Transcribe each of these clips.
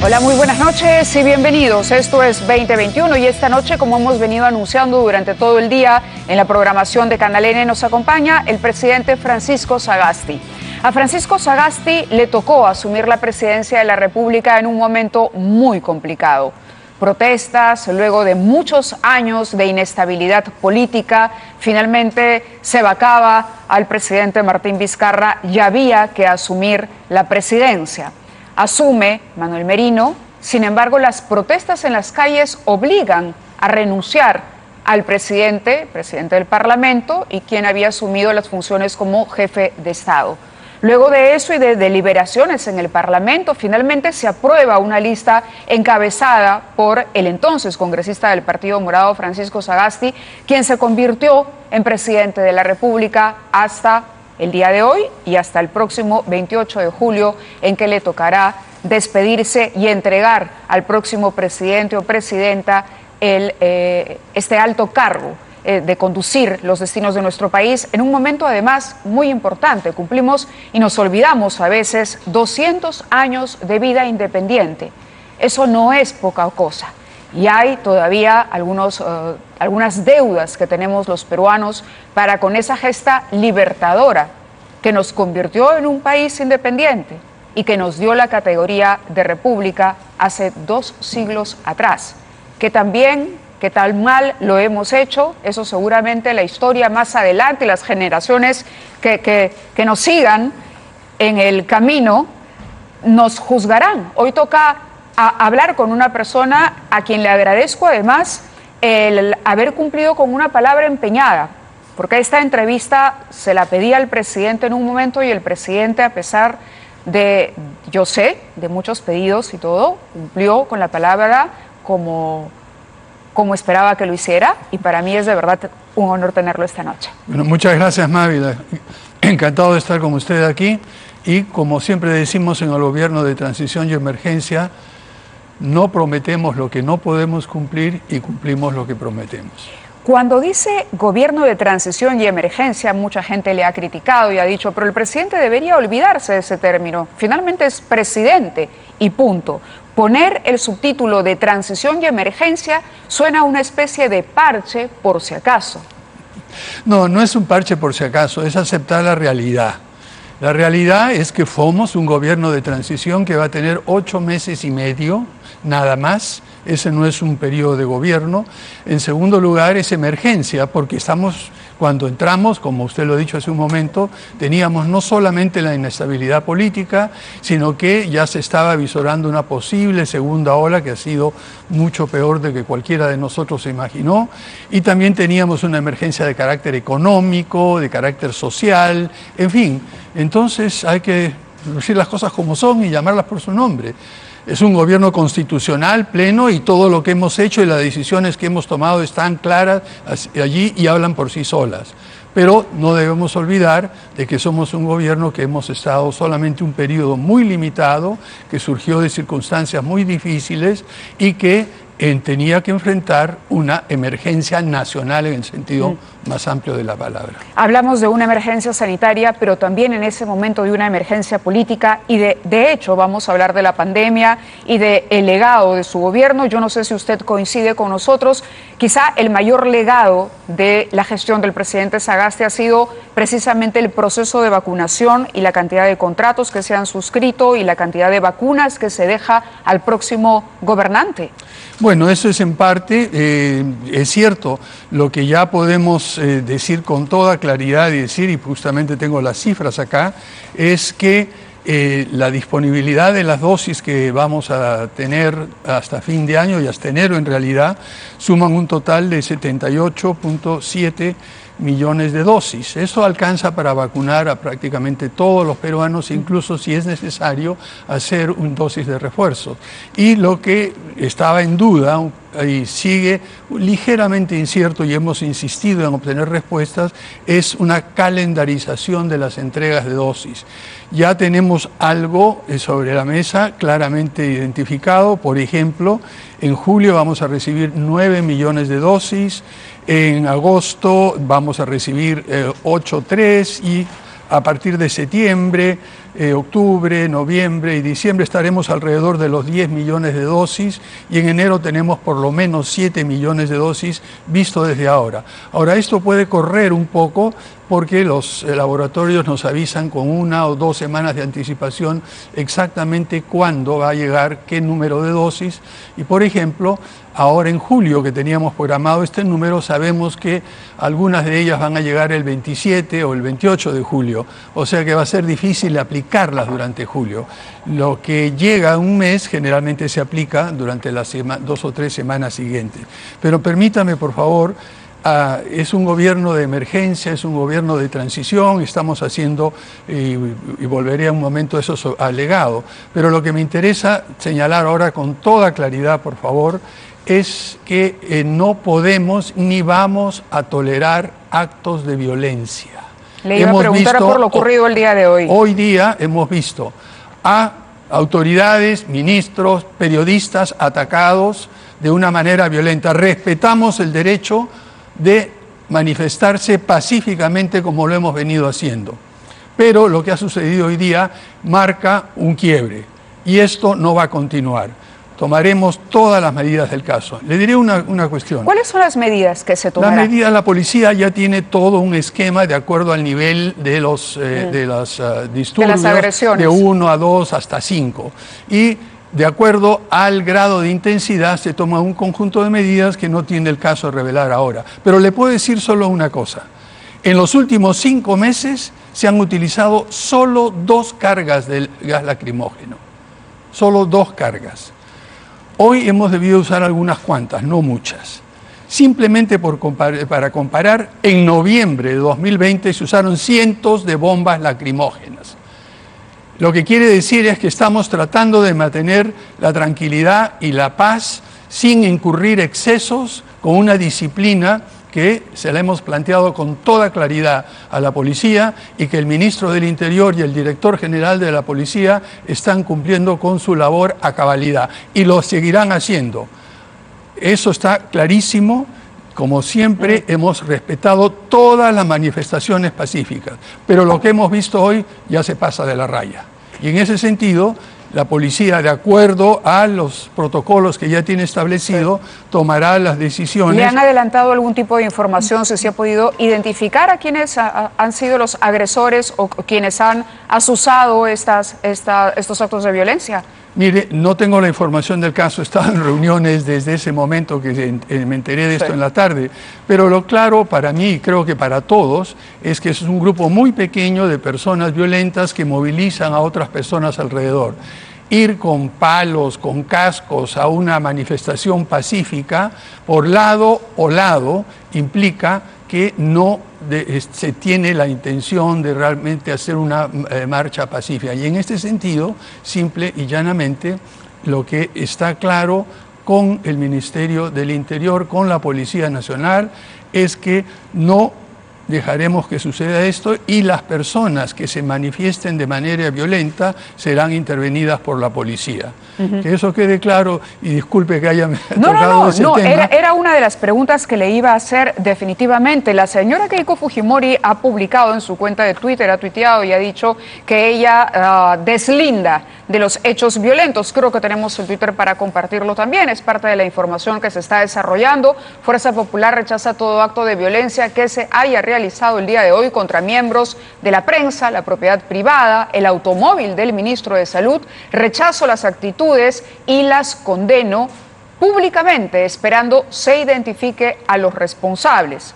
Hola, muy buenas noches y bienvenidos. Esto es 2021 y esta noche, como hemos venido anunciando durante todo el día en la programación de Canal N, nos acompaña el presidente Francisco Sagasti. A Francisco Sagasti le tocó asumir la presidencia de la República en un momento muy complicado. Protestas, luego de muchos años de inestabilidad política, finalmente se vacaba al presidente Martín Vizcarra y había que asumir la presidencia. Asume Manuel Merino, sin embargo, las protestas en las calles obligan a renunciar al presidente del Parlamento y quien había asumido las funciones como jefe de Estado. Luego de eso y de deliberaciones en el Parlamento, finalmente se aprueba una lista encabezada por el entonces congresista del Partido Morado, Francisco Sagasti, quien se convirtió en presidente de la República hasta el día de hoy y hasta el próximo 28 de julio, en que le tocará despedirse y entregar al próximo presidente o presidenta este alto cargo de conducir los destinos de nuestro país en un momento además muy importante. Cumplimos y nos olvidamos a veces 200 años de vida independiente. Eso no es poca cosa. Y hay todavía algunas deudas que tenemos los peruanos para con esa gesta libertadora que nos convirtió en un país independiente y que nos dio la categoría de república hace 2 siglos atrás. Que también, que tan mal lo hemos hecho, eso seguramente la historia más adelante y las generaciones que nos sigan en el camino nos juzgarán. Hoy toca hablar con una persona a quien le agradezco además el haber cumplido con una palabra empeñada, porque esta entrevista se la pedí al presidente en un momento y el presidente, a pesar de, yo sé, de muchos pedidos y todo, cumplió con la palabra como esperaba que lo hiciera, y para mí es de verdad un honor tenerlo esta noche. Bueno, muchas gracias, Mávila. Encantado de estar con usted aquí y, como siempre decimos en el gobierno de transición y emergencia, no prometemos lo que no podemos cumplir y cumplimos lo que prometemos. Cuando dice gobierno de transición y emergencia, mucha gente le ha criticado y ha dicho, pero el presidente debería olvidarse de ese término. Finalmente es presidente y punto. Poner el subtítulo de transición y emergencia suena a una especie de parche por si acaso. No, no es un parche por si acaso, es aceptar la realidad. La realidad es que somos un gobierno de transición que va a tener 8 meses y medio, nada más. Ese no es un periodo de gobierno. En segundo lugar, es emergencia, porque cuando entramos, como usted lo ha dicho hace un momento, teníamos no solamente la inestabilidad política, sino que ya se estaba visorando una posible segunda ola que ha sido mucho peor de que cualquiera de nosotros se imaginó, y también teníamos una emergencia de carácter económico, de carácter social, en fin. Entonces hay que decir las cosas como son y llamarlas por su nombre. Es un gobierno constitucional pleno y todo lo que hemos hecho y las decisiones que hemos tomado están claras allí y hablan por sí solas. Pero no debemos olvidar de que somos un gobierno que hemos estado solamente un periodo muy limitado, que surgió de circunstancias muy difíciles y que tenía que enfrentar una emergencia nacional en el sentido más amplio de la palabra. Hablamos de una emergencia sanitaria, pero también en ese momento de una emergencia política y de hecho vamos a hablar de la pandemia y del legado de su gobierno. Yo no sé si usted coincide con nosotros, quizá el mayor legado de la gestión del presidente Sagasti ha sido precisamente el proceso de vacunación y la cantidad de contratos que se han suscrito y la cantidad de vacunas que se deja al próximo gobernante. Bueno, eso es en parte, es cierto, lo que ya podemos decir con toda claridad y justamente tengo las cifras acá, es que la disponibilidad de las dosis que vamos a tener hasta fin de año y hasta enero en realidad suman un total de 78.7 millones de dosis. Eso alcanza para vacunar a prácticamente todos los peruanos, incluso si es necesario hacer una dosis de refuerzo. Y lo que estaba en duda y sigue ligeramente incierto y hemos insistido en obtener respuestas es una calendarización de las entregas de dosis. Ya tenemos algo sobre la mesa claramente identificado. Por ejemplo, en julio vamos a recibir 9 millones de dosis, en agosto vamos a recibir 8,3 y a partir de septiembre octubre, noviembre y diciembre estaremos alrededor de los 10 millones de dosis y en enero tenemos por lo menos 7 millones de dosis visto desde ahora. Ahora, esto puede correr un poco porque los laboratorios nos avisan con 1 o 2 semanas de anticipación exactamente cuándo va a llegar, qué número de dosis. Y por ejemplo, ahora en julio que teníamos programado este número, sabemos que algunas de ellas van a llegar el 27 o el 28 de julio, o sea que va a ser difícil aplicarlas durante julio. Lo que llega un mes generalmente se aplica durante las 2 o 3 semanas siguientes. Pero permítame, por favor, es un gobierno de emergencia, es un gobierno de transición, estamos haciendo, y volveré a un momento eso al legado, pero lo que me interesa señalar ahora con toda claridad, por favor, es que no podemos ni vamos a tolerar actos de violencia. Le iba a preguntar por lo ocurrido el día de hoy. Hoy día hemos visto a autoridades, ministros, periodistas atacados de una manera violenta. Respetamos el derecho de manifestarse pacíficamente como lo hemos venido haciendo. Pero lo que ha sucedido hoy día marca un quiebre y esto no va a continuar. Tomaremos todas las medidas del caso. Le diré una cuestión. ¿Cuáles son las medidas que se tomarán? La policía ya tiene todo un esquema de acuerdo al nivel de los disturbios, de las agresiones, de 1 a 2 hasta 5. Y de acuerdo al grado de intensidad se toma un conjunto de medidas que no tiene el caso de revelar ahora. Pero le puedo decir solo una cosa. En los últimos 5 meses se han utilizado solo 2 cargas del gas lacrimógeno. Solo 2 cargas. Hoy hemos debido usar algunas cuantas, no muchas. Simplemente para comparar, en noviembre de 2020 se usaron cientos de bombas lacrimógenas. Lo que quiere decir es que estamos tratando de mantener la tranquilidad y la paz sin incurrir excesos, con una disciplina que se la hemos planteado con toda claridad a la policía y que el ministro del Interior y el director general de la policía están cumpliendo con su labor a cabalidad y lo seguirán haciendo. Eso está clarísimo. Como siempre, hemos respetado todas las manifestaciones pacíficas, pero lo que hemos visto hoy ya se pasa de la raya. Y en ese sentido, la policía, de acuerdo a los protocolos que ya tiene establecido, tomará las decisiones. ¿Le han adelantado algún tipo de información, si se ha podido identificar a quienes han sido los agresores o quienes han azuzado estos actos de violencia? Mire, no tengo la información del caso, he estado en reuniones desde ese momento que me enteré de esto en la tarde, pero lo claro para mí, y creo que para todos, es que es un grupo muy pequeño de personas violentas que movilizan a otras personas alrededor. Ir con palos, con cascos a una manifestación pacífica, por lado o lado, implica que no se tiene la intención de realmente hacer una marcha pacífica. Y en este sentido, simple y llanamente, lo que está claro con el Ministerio del Interior, con la Policía Nacional, es que no dejaremos que suceda esto y las personas que se manifiesten de manera violenta serán intervenidas por la policía. Que eso quede claro y disculpe que haya tocado ese tema. Era una de las preguntas que le iba a hacer definitivamente. La señora Keiko Fujimori ha publicado en su cuenta de Twitter, ha tuiteado y ha dicho que ella deslinda de los hechos violentos. Creo que tenemos el Twitter para compartirlo también. Es parte de la información que se está desarrollando. Fuerza Popular rechaza todo acto de violencia que se haya realizado el día de hoy contra miembros de la prensa, la propiedad privada, el automóvil del ministro de Salud. Rechazo las actitudes y las condeno públicamente, esperando se identifique a los responsables.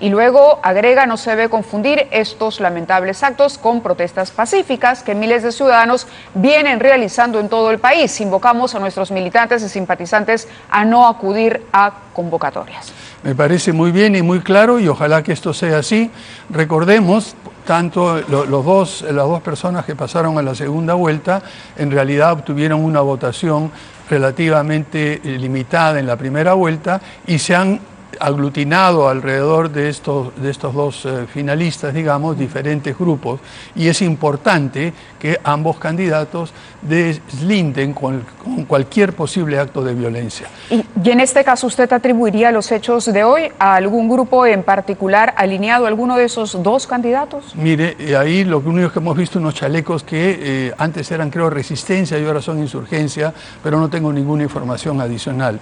Y luego agrega, no se debe confundir estos lamentables actos con protestas pacíficas que miles de ciudadanos vienen realizando en todo el país. Invocamos a nuestros militantes y simpatizantes a no acudir a convocatorias. Me parece muy bien y muy claro y ojalá que esto sea así. Recordemos, tanto las dos personas que pasaron a la segunda vuelta en realidad obtuvieron una votación relativamente limitada en la primera vuelta y se han aglutinado alrededor de estos dos finalistas, digamos, diferentes grupos, y es importante que ambos candidatos deslinden con cualquier posible acto de violencia. Y en este caso, ¿usted atribuiría los hechos de hoy a algún grupo en particular alineado a alguno de esos dos candidatos? Mire, ahí lo único que hemos visto unos chalecos que antes eran, creo, Resistencia y ahora son Insurgencia, pero no tengo ninguna información adicional.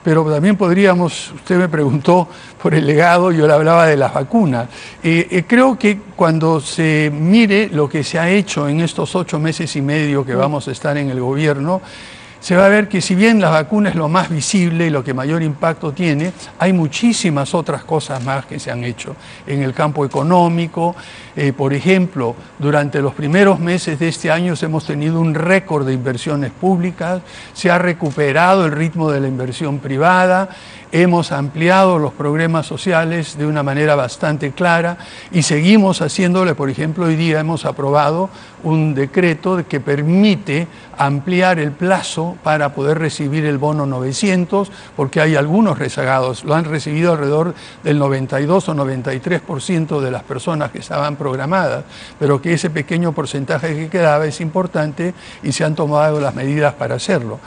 Pero también podríamos, usted me preguntó por el legado, yo le hablaba de las vacunas. Creo que cuando se mire lo que se ha hecho en estos 8 meses y medio que vamos a estar en el gobierno, se va a ver que si bien la vacuna es lo más visible y lo que mayor impacto tiene, hay muchísimas otras cosas más que se han hecho en el campo económico. Por ejemplo, durante los primeros meses de este año hemos tenido un récord de inversiones públicas, se ha recuperado el ritmo de la inversión privada, hemos ampliado los programas sociales de una manera bastante clara y seguimos haciéndole. Por ejemplo, hoy día hemos aprobado un decreto que permite ampliar el plazo para poder recibir el bono 900, porque hay algunos rezagados, lo han recibido alrededor del 92 o 93% de las personas que estaban programadas, pero que ese pequeño porcentaje que quedaba es importante y se han tomado las medidas para hacerlo.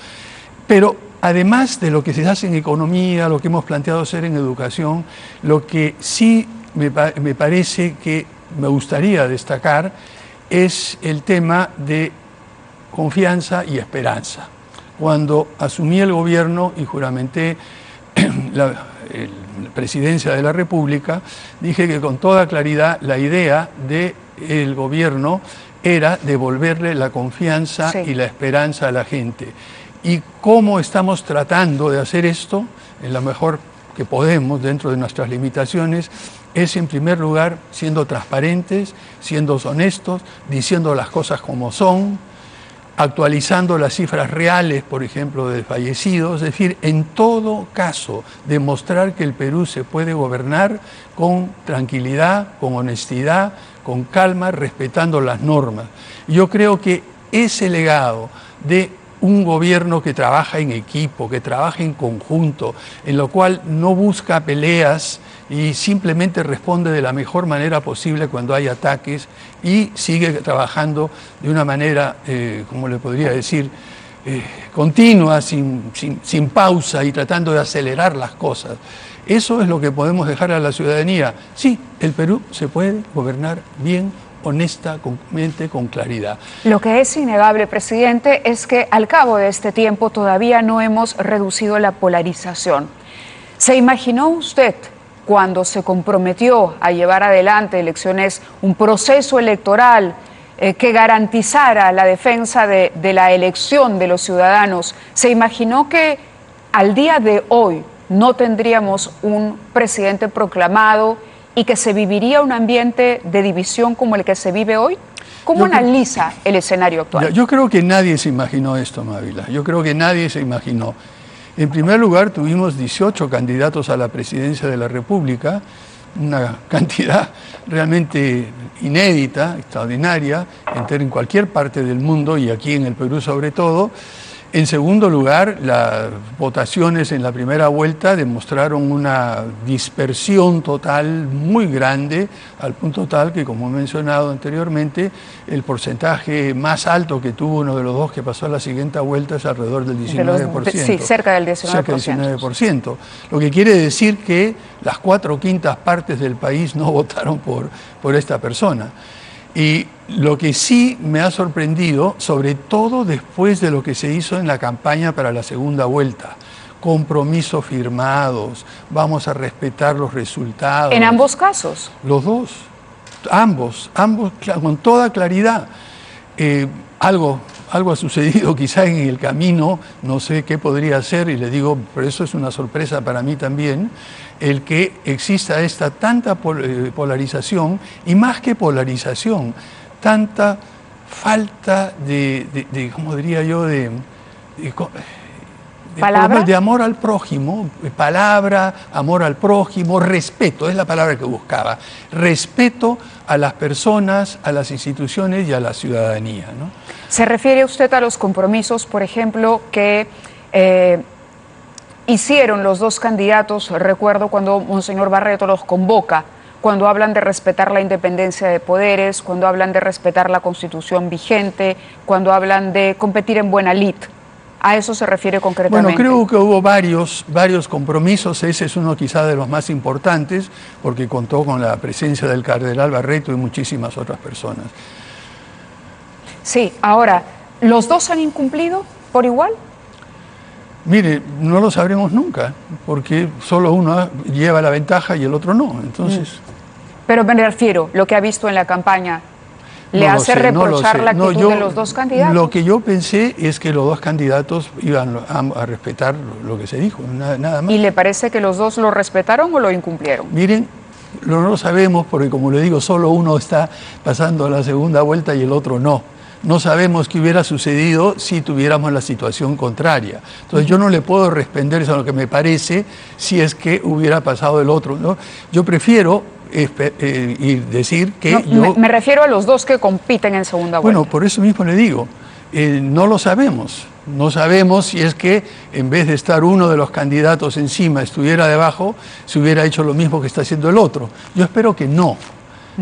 Pero además de lo que se hace en economía, lo que hemos planteado hacer en educación, lo que sí me parece que me gustaría destacar es el tema de confianza y esperanza. Cuando asumí el gobierno y juramenté la presidencia de la República, dije que con toda claridad la idea del gobierno era devolverle la confianza y la esperanza a la gente. ¿Y cómo estamos tratando de hacer esto? En lo mejor que podemos, dentro de nuestras limitaciones, es en primer lugar siendo transparentes, siendo honestos, diciendo las cosas como son, actualizando las cifras reales, por ejemplo, de fallecidos, es decir, en todo caso, demostrar que el Perú se puede gobernar con tranquilidad, con honestidad, con calma, respetando las normas. Yo creo que ese legado de un gobierno que trabaja en equipo, que trabaja en conjunto, en lo cual no busca peleas y simplemente responde de la mejor manera posible cuando hay ataques y sigue trabajando de una manera, como le podría decir, continua, sin pausa y tratando de acelerar las cosas. Eso es lo que podemos dejar a la ciudadanía. Sí, el Perú se puede gobernar bien, honestamente, con claridad. Lo que es innegable, presidente, es que al cabo de este tiempo todavía no hemos reducido la polarización. ¿Se imaginó usted, cuando se comprometió a llevar adelante elecciones, un proceso electoral que garantizara la defensa de la elección de los ciudadanos, se imaginó que al día de hoy no tendríamos un presidente proclamado y que se viviría un ambiente de división como el que se vive hoy? ¿Cómo analiza el escenario actual? Yo creo que nadie se imaginó esto, Mávila. Yo creo que nadie se imaginó. En primer lugar, tuvimos 18 candidatos a la presidencia de la República, una cantidad realmente inédita, extraordinaria, en cualquier parte del mundo y aquí en el Perú sobre todo. En segundo lugar, las votaciones en la primera vuelta demostraron una dispersión total muy grande, al punto tal que, como he mencionado anteriormente, el porcentaje más alto que tuvo uno de los dos que pasó a la siguiente vuelta es alrededor del 19%. Sí, cerca del 19%. Cerca del 19%. Lo que quiere decir que las 4/5 partes del país no votaron por esta persona. Y lo que sí me ha sorprendido, sobre todo después de lo que se hizo en la campaña para la segunda vuelta, compromisos firmados, vamos a respetar los resultados. ¿En ambos casos? Los dos, ambos, con toda claridad. Algo ha sucedido quizá en el camino, no sé qué podría ser, y le digo, pero eso es una sorpresa para mí también, el que exista tanta polarización, y más que polarización, tanta falta de ¿cómo diría yo?, de amor al prójimo, palabra, amor al prójimo, respeto, es la palabra que buscaba, respeto a las personas, a las instituciones y a la ciudadanía, ¿no? ¿Se refiere usted a los compromisos, por ejemplo, que hicieron los dos candidatos. Recuerdo cuando Monseñor Barreto los convoca, cuando hablan de respetar la independencia de poderes, cuando hablan de respetar la Constitución vigente, cuando hablan de competir en buena lid. ¿A eso se refiere concretamente? Bueno, creo que hubo varios compromisos. Ese es uno quizá de los más importantes, porque contó con la presencia del cardenal Barreto y muchísimas otras personas. Sí, ahora, ¿los dos han incumplido por igual? Mire, no lo sabremos nunca, porque solo uno lleva la ventaja y el otro no. Entonces. Pero me refiero, lo que ha visto en la campaña, ¿le hace reprochar la actitud de los dos candidatos? Lo que yo pensé es que los dos candidatos iban a respetar lo que se dijo, nada más. ¿Y le parece que los dos lo respetaron o lo incumplieron? Miren, no lo sabemos porque, como le digo, solo uno está pasando a la segunda vuelta y el otro no. No sabemos qué hubiera sucedido si tuviéramos la situación contraria. Entonces yo no le puedo responder eso a lo que me parece si es que hubiera pasado el otro, ¿no? Yo prefiero y decir que me refiero a los dos que compiten en segunda vuelta. Bueno, por eso mismo le digo, no lo sabemos. No sabemos si es que en vez de estar uno de los candidatos encima, estuviera debajo, se hubiera hecho lo mismo que está haciendo el otro. Yo espero que no.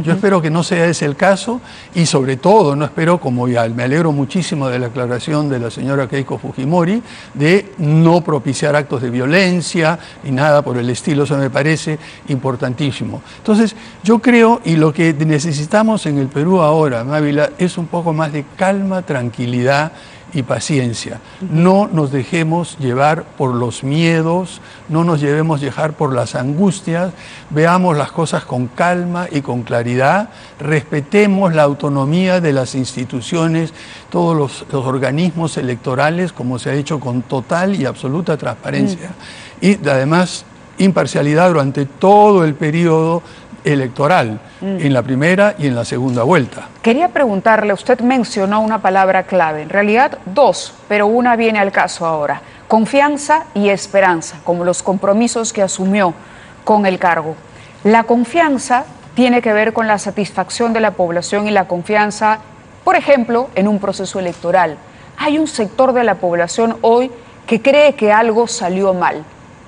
Yo espero que no sea ese el caso y sobre todo no espero, como ya me alegro muchísimo de la aclaración de la señora Keiko Fujimori, de no propiciar actos de violencia y nada por el estilo. Eso me parece importantísimo. Entonces yo creo, y lo que necesitamos en el Perú ahora, Mávila, es un poco más de calma, tranquilidad y paciencia. No nos dejemos llevar por los miedos, no nos dejemos llevar por las angustias, veamos las cosas con calma y con claridad, respetemos la autonomía de las instituciones, todos los organismos electorales, como se ha hecho con total y absoluta transparencia. Y además, imparcialidad durante todo el periodo electoral, en la primera y en la segunda vuelta. Quería preguntarle, usted mencionó una palabra clave, en realidad dos, pero una viene al caso ahora: confianza y esperanza, como los compromisos que asumió con el cargo. La confianza tiene que ver con la satisfacción de la población y la confianza, por ejemplo, en un proceso electoral. Hay un sector de la población hoy que cree que algo salió mal,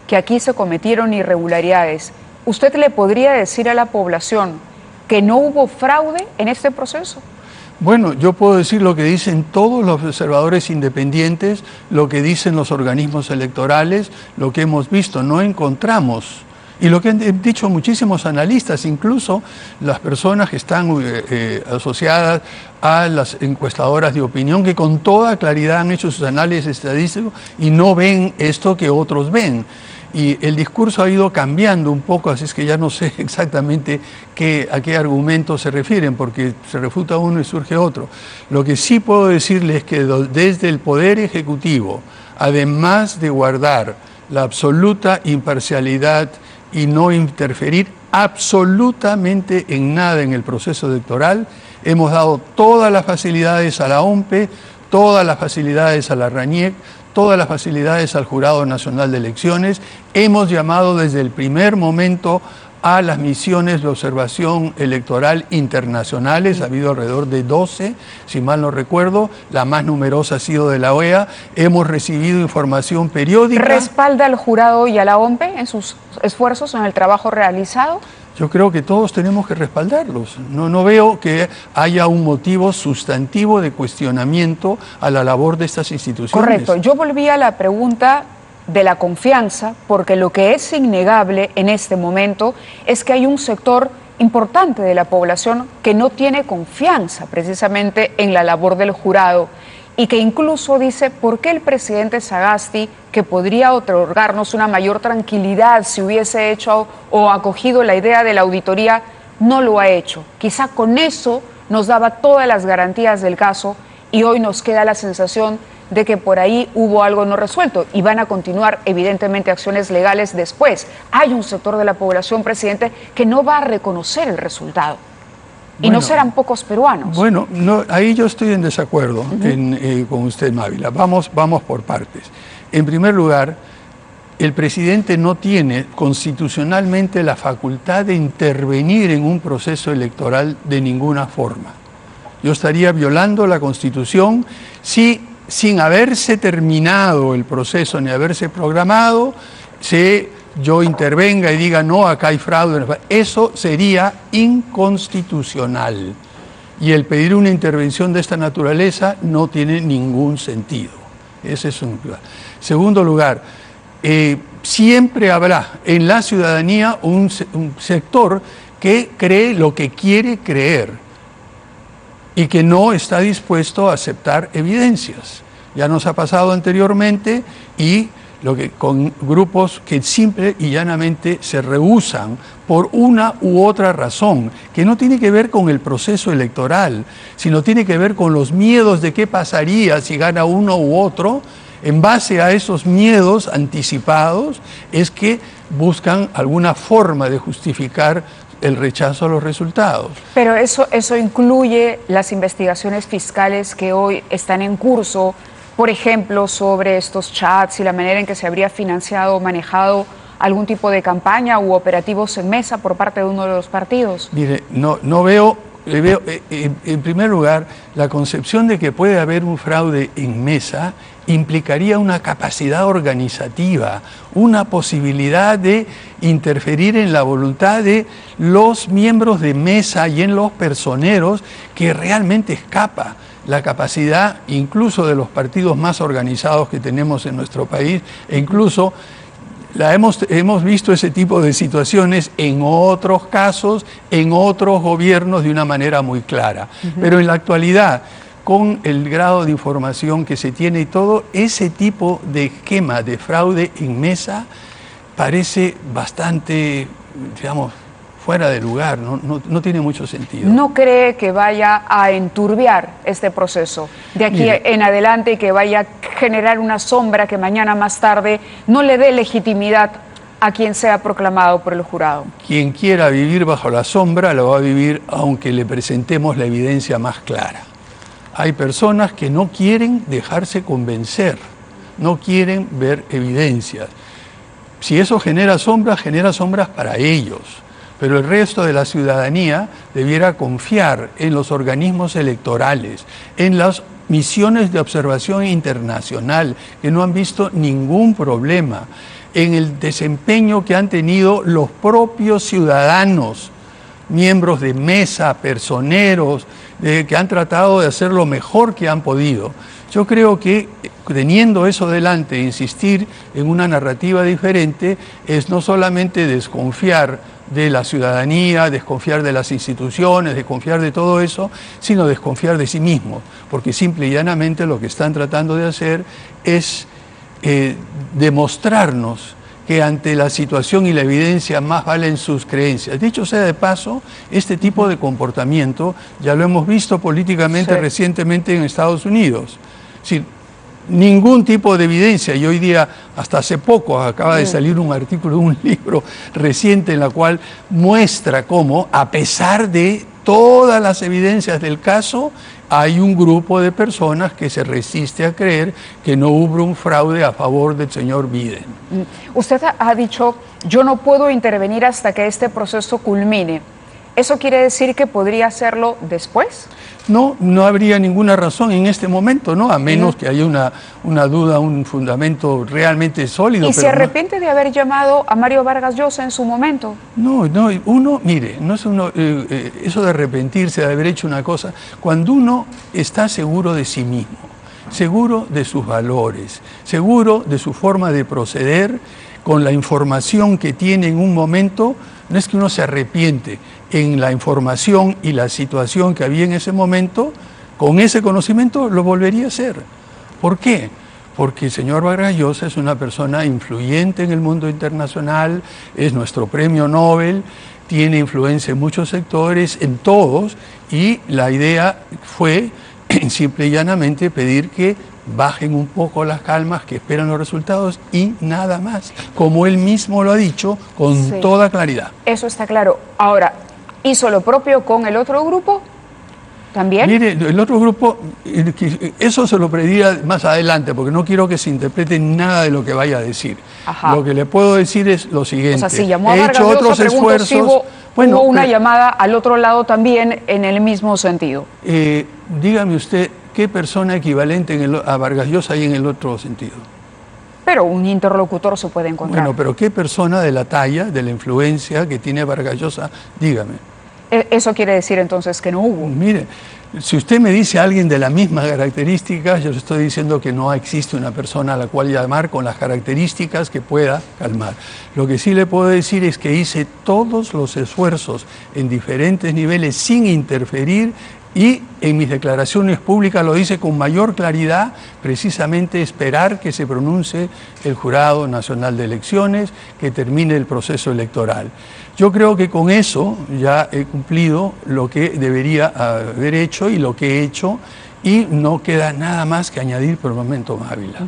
que aquí se cometieron irregularidades. ¿Usted le podría decir a la población que no hubo fraude en este proceso? Bueno, yo puedo decir lo que dicen todos los observadores independientes, lo que dicen los organismos electorales, lo que hemos visto. No encontramos, y lo que han dicho muchísimos analistas, incluso las personas que están asociadas a las encuestadoras de opinión, que con toda claridad han hecho sus análisis estadísticos y no ven esto que otros ven. Y el discurso ha ido cambiando un poco, así es que ya no sé exactamente a qué argumentos se refieren, porque se refuta uno y surge otro. Lo que sí puedo decirles es que desde el Poder Ejecutivo, además de guardar la absoluta imparcialidad y no interferir absolutamente en nada en el proceso electoral, hemos dado todas las facilidades a la OMPE, todas las facilidades a la RANIEC, todas las facilidades al Jurado Nacional de Elecciones. Hemos llamado desde el primer momento a las misiones de observación electoral internacionales. Ha habido alrededor de 12, si mal no recuerdo. La más numerosa ha sido de la OEA. Hemos recibido información periódica. ¿Respalda al jurado y a la OMPE en sus esfuerzos, en el trabajo realizado? Yo creo que todos tenemos que respaldarlos. No veo que haya un motivo sustantivo de cuestionamiento a la labor de estas instituciones. Correcto. Yo volví a la pregunta de la confianza, porque lo que es innegable en este momento es que hay un sector importante de la población que no tiene confianza precisamente en la labor del jurado y que incluso dice: ¿por qué el presidente Sagasti, que podría otorgarnos una mayor tranquilidad si hubiese hecho o acogido la idea de la auditoría, no lo ha hecho? Quizá con eso nos daba todas las garantías del caso y hoy nos queda la sensación de que por ahí hubo algo no resuelto y van a continuar evidentemente acciones legales después. Hay un sector de la población, presidente, que no va a reconocer el resultado. Y no serán pocos peruanos. Bueno, ahí yo estoy en desacuerdo con usted, Mávila. Vamos por partes. En primer lugar, el presidente no tiene constitucionalmente la facultad de intervenir en un proceso electoral de ninguna forma. Yo estaría violando la Constitución si sin haberse terminado el proceso ni haberse programado, yo intervenga y diga, no, acá hay fraude. Eso sería inconstitucional. Y el pedir una intervención de esta naturaleza no tiene ningún sentido. Ese es un lugar. Segundo lugar, siempre habrá en la ciudadanía un sector que cree lo que quiere creer y que no está dispuesto a aceptar evidencias. Ya nos ha pasado anteriormente y con grupos que simple y llanamente se rehúsan por una u otra razón, que no tiene que ver con el proceso electoral, sino tiene que ver con los miedos de qué pasaría si gana uno u otro. En base a esos miedos anticipados es que buscan alguna forma de justificar el rechazo a los resultados. Pero eso incluye las investigaciones fiscales que hoy están en curso, por ejemplo, sobre estos chats y la manera en que se habría financiado o manejado algún tipo de campaña u operativos en mesa por parte de uno de los partidos. Mire, no veo, en primer lugar, la concepción de que puede haber un fraude en mesa implicaría una capacidad organizativa, una posibilidad de interferir en la voluntad de los miembros de mesa y en los personeros que realmente escapa la capacidad incluso de los partidos más organizados que tenemos en nuestro país, e incluso hemos visto ese tipo de situaciones en otros casos, en otros gobiernos de una manera muy clara. Pero en la actualidad, con el grado de información que se tiene y todo, ese tipo de esquema de fraude en mesa parece bastante, digamos, fuera de lugar, no tiene mucho sentido. ¿No cree que vaya a enturbiar este proceso de aquí en adelante y que vaya a generar una sombra que mañana más tarde no le dé legitimidad a quien sea proclamado por el jurado? Quien quiera vivir bajo la sombra lo va a vivir aunque le presentemos la evidencia más clara. Hay personas que no quieren dejarse convencer, no quieren ver evidencias. Si eso genera sombras para ellos. Pero el resto de la ciudadanía debiera confiar en los organismos electorales, en las misiones de observación internacional, que no han visto ningún problema, en el desempeño que han tenido los propios ciudadanos, miembros de mesa, personeros, que han tratado de hacer lo mejor que han podido. Yo creo que teniendo eso delante, insistir en una narrativa diferente es no solamente desconfiar de la ciudadanía, desconfiar de las instituciones, desconfiar de todo eso, sino desconfiar de sí mismos, porque simple y llanamente lo que están tratando de hacer es demostrarnos que ante la situación y la evidencia más valen sus creencias. Dicho sea de paso, este tipo de comportamiento ya lo hemos visto políticamente recientemente en Estados Unidos. Es ningún tipo de evidencia, y hoy día, hasta hace poco, acaba de salir un artículo de un libro reciente en la cual muestra cómo, a pesar de todas las evidencias del caso, hay un grupo de personas que se resiste a creer que no hubo un fraude a favor del señor Biden. Usted ha dicho, yo no puedo intervenir hasta que este proceso culmine. ¿Eso quiere decir que podría hacerlo después? No habría ninguna razón en este momento, ¿no? A menos que haya una duda, un fundamento realmente sólido. ¿Y se arrepiente de haber llamado a Mario Vargas Llosa en su momento? Mire, eso de arrepentirse, de haber hecho una cosa, cuando uno está seguro de sí mismo, seguro de sus valores, seguro de su forma de proceder, con la información que tiene en un momento, no es que uno se arrepiente. En la información y la situación que había en ese momento, con ese conocimiento lo volvería a hacer. ¿Por qué? Porque el señor Vargas Llosa es una persona influyente en el mundo internacional, es nuestro premio Nobel, tiene influencia en muchos sectores, en todos, y la idea fue simple y llanamente pedir que bajen un poco las calmas, que esperan los resultados y nada más, como él mismo lo ha dicho con toda claridad. Eso está claro. Ahora, ¿hizo lo propio con el otro grupo también? Mire, el otro grupo, eso se lo pediría más adelante, porque no quiero que se interprete nada de lo que vaya a decir. Ajá. Lo que le puedo decir es lo siguiente. O sea, si llamó a Vargas Llosa, pregunto si hubo una llamada al otro lado también en el mismo sentido. Dígame usted, ¿qué persona equivalente a Vargas Llosa hay en el otro sentido? Pero un interlocutor se puede encontrar. Bueno, pero ¿qué persona de la talla, de la influencia que tiene Vargas Llosa? Dígame. Eso quiere decir entonces que no hubo. Mire, si usted me dice a alguien de la misma característica, yo le estoy diciendo que no existe una persona a la cual llamar con las características que pueda calmar. Lo que sí le puedo decir es que hice todos los esfuerzos en diferentes niveles sin interferir, y en mis declaraciones públicas lo hice con mayor claridad, precisamente esperar que se pronuncie el Jurado Nacional de Elecciones, que termine el proceso electoral. Yo creo que con eso ya he cumplido lo que debería haber hecho y lo que he hecho, y no queda nada más que añadir por el momento, Ávila.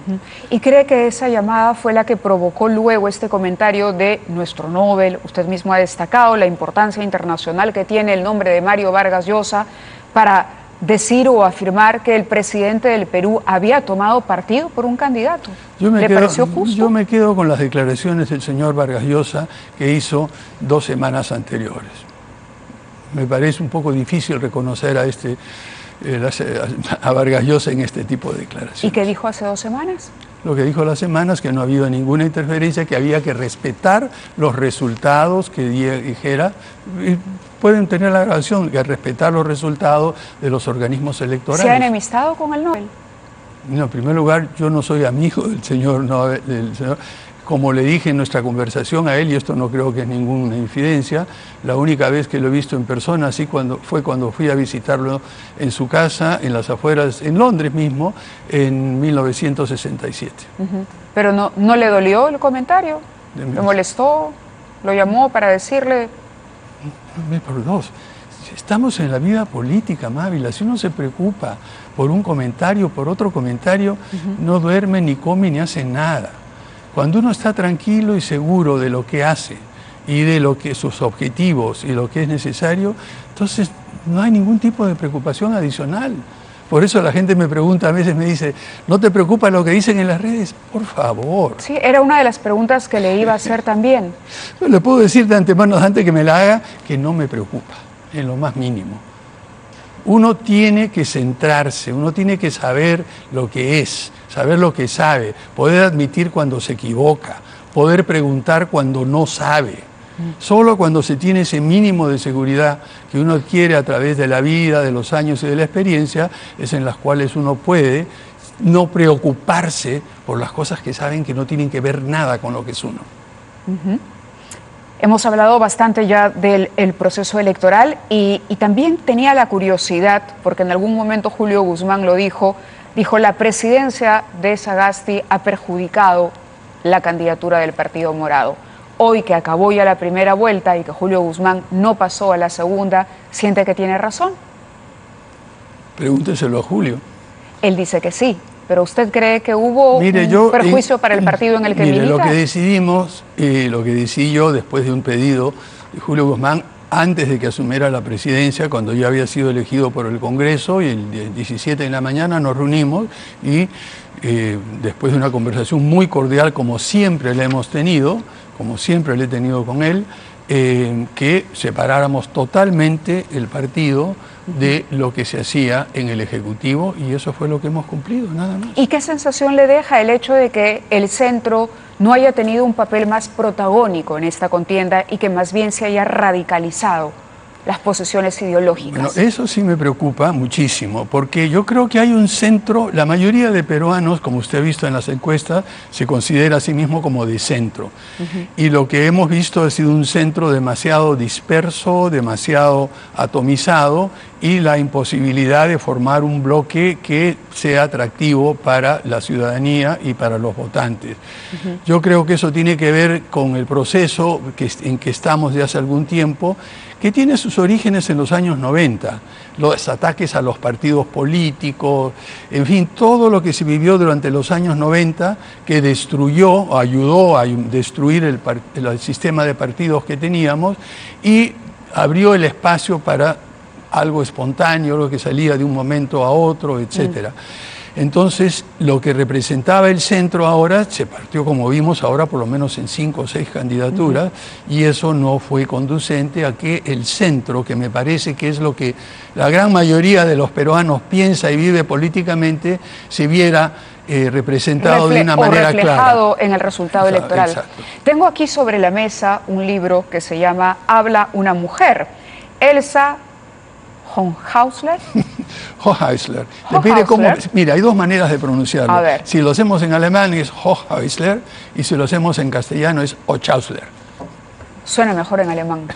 ¿Y cree que esa llamada fue la que provocó luego este comentario de nuestro Nobel? Usted mismo ha destacado la importancia internacional que tiene el nombre de Mario Vargas Llosa para decir o afirmar que el presidente del Perú había tomado partido por un candidato. ¿Le pareció justo? Yo me quedo con las declaraciones del señor Vargas Llosa que hizo 2 semanas anteriores. Me parece un poco difícil reconocer a Vargas Llosa en este tipo de declaraciones. ¿Y qué dijo hace 2 semanas? Lo que dijo la semana es que no ha habido ninguna interferencia, que había que respetar los resultados que dijera. Pueden tener la grabación, que respetar los resultados de los organismos electorales. ¿Se ha enemistado con el Nobel? No, en primer lugar, yo no soy amigo del señor Nobel. Como le dije en nuestra conversación a él, y esto no creo que es ninguna infidencia, la única vez que lo he visto en persona así fue cuando fui a visitarlo en su casa, en las afueras, en Londres mismo, en 1967. ¿Pero no le dolió el comentario? ¿Le molestó? ¿Lo llamó para decirle? Por dos. Estamos en la vida política, Mávila. Si uno se preocupa por un comentario, por otro comentario, no duerme, ni come, ni hace nada. Cuando uno está tranquilo y seguro de lo que hace y de lo que sus objetivos y lo que es necesario, entonces no hay ningún tipo de preocupación adicional. Por eso la gente me pregunta, a veces me dice, ¿no te preocupa lo que dicen en las redes? Por favor. Sí, era una de las preguntas que le iba a hacer también. Le puedo decir de antemano, antes que me la haga, que no me preocupa, en lo más mínimo. Uno tiene que centrarse, uno tiene que saber lo que es, saber lo que sabe, poder admitir cuando se equivoca, poder preguntar cuando no sabe. Solo cuando se tiene ese mínimo de seguridad que uno adquiere a través de la vida, de los años y de la experiencia, es en las cuales uno puede no preocuparse por las cosas que saben que no tienen que ver nada con lo que es uno. Hemos hablado bastante ya del proceso electoral y también tenía la curiosidad, porque en algún momento Julio Guzmán lo dijo, la presidencia de Sagasti ha perjudicado la candidatura del Partido Morado. Hoy que acabó ya la primera vuelta y que Julio Guzmán no pasó a la segunda, ¿siente que tiene razón? Pregúnteselo a Julio. Él dice que sí, pero ¿usted cree que hubo un perjuicio para el partido en el que milita? Lo que decidimos, lo que decidí yo después de un pedido de Julio Guzmán, antes de que asumiera la presidencia, cuando ya había sido elegido por el Congreso, y el 17 de la mañana nos reunimos y después de una conversación muy cordial, como siempre la hemos tenido, como siempre le he tenido con él, que separáramos totalmente el partido de lo que se hacía en el Ejecutivo, y eso fue lo que hemos cumplido, nada más. ¿Y qué sensación le deja el hecho de que el centro no haya tenido un papel más protagónico en esta contienda y que más bien se haya radicalizado las posiciones ideológicas? Bueno, eso sí me preocupa muchísimo, porque yo creo que hay un centro, la mayoría de peruanos, como usted ha visto en las encuestas, se considera a sí mismo como de centro. Y lo que hemos visto ha sido un centro demasiado disperso, demasiado atomizado, y la imposibilidad de formar un bloque que sea atractivo para la ciudadanía y para los votantes. Yo creo que eso tiene que ver con el proceso en que estamos de hace algún tiempo, que tiene sus orígenes en los años 90, los ataques a los partidos políticos, en fin, todo lo que se vivió durante los años 90, que destruyó, o ayudó a destruir el sistema de partidos que teníamos, y abrió el espacio para algo espontáneo, algo que salía de un momento a otro, etc. Entonces, lo que representaba el centro ahora se partió, como vimos ahora, por lo menos en 5 o 6 candidaturas, y eso no fue conducente a que el centro, que me parece que es lo que la gran mayoría de los peruanos piensa y vive políticamente, se viera representado de una manera reflejado clara en el resultado electoral. Exacto. Tengo aquí sobre la mesa un libro que se llama Habla una mujer. Elsa Hochhäusler. Hochhäusler. Depende cómo, mira, hay 2 maneras de pronunciarlo. A ver. Si lo hacemos en alemán es Hochhäusler y si lo hacemos en castellano es Hochhäusler. Suena mejor en alemán.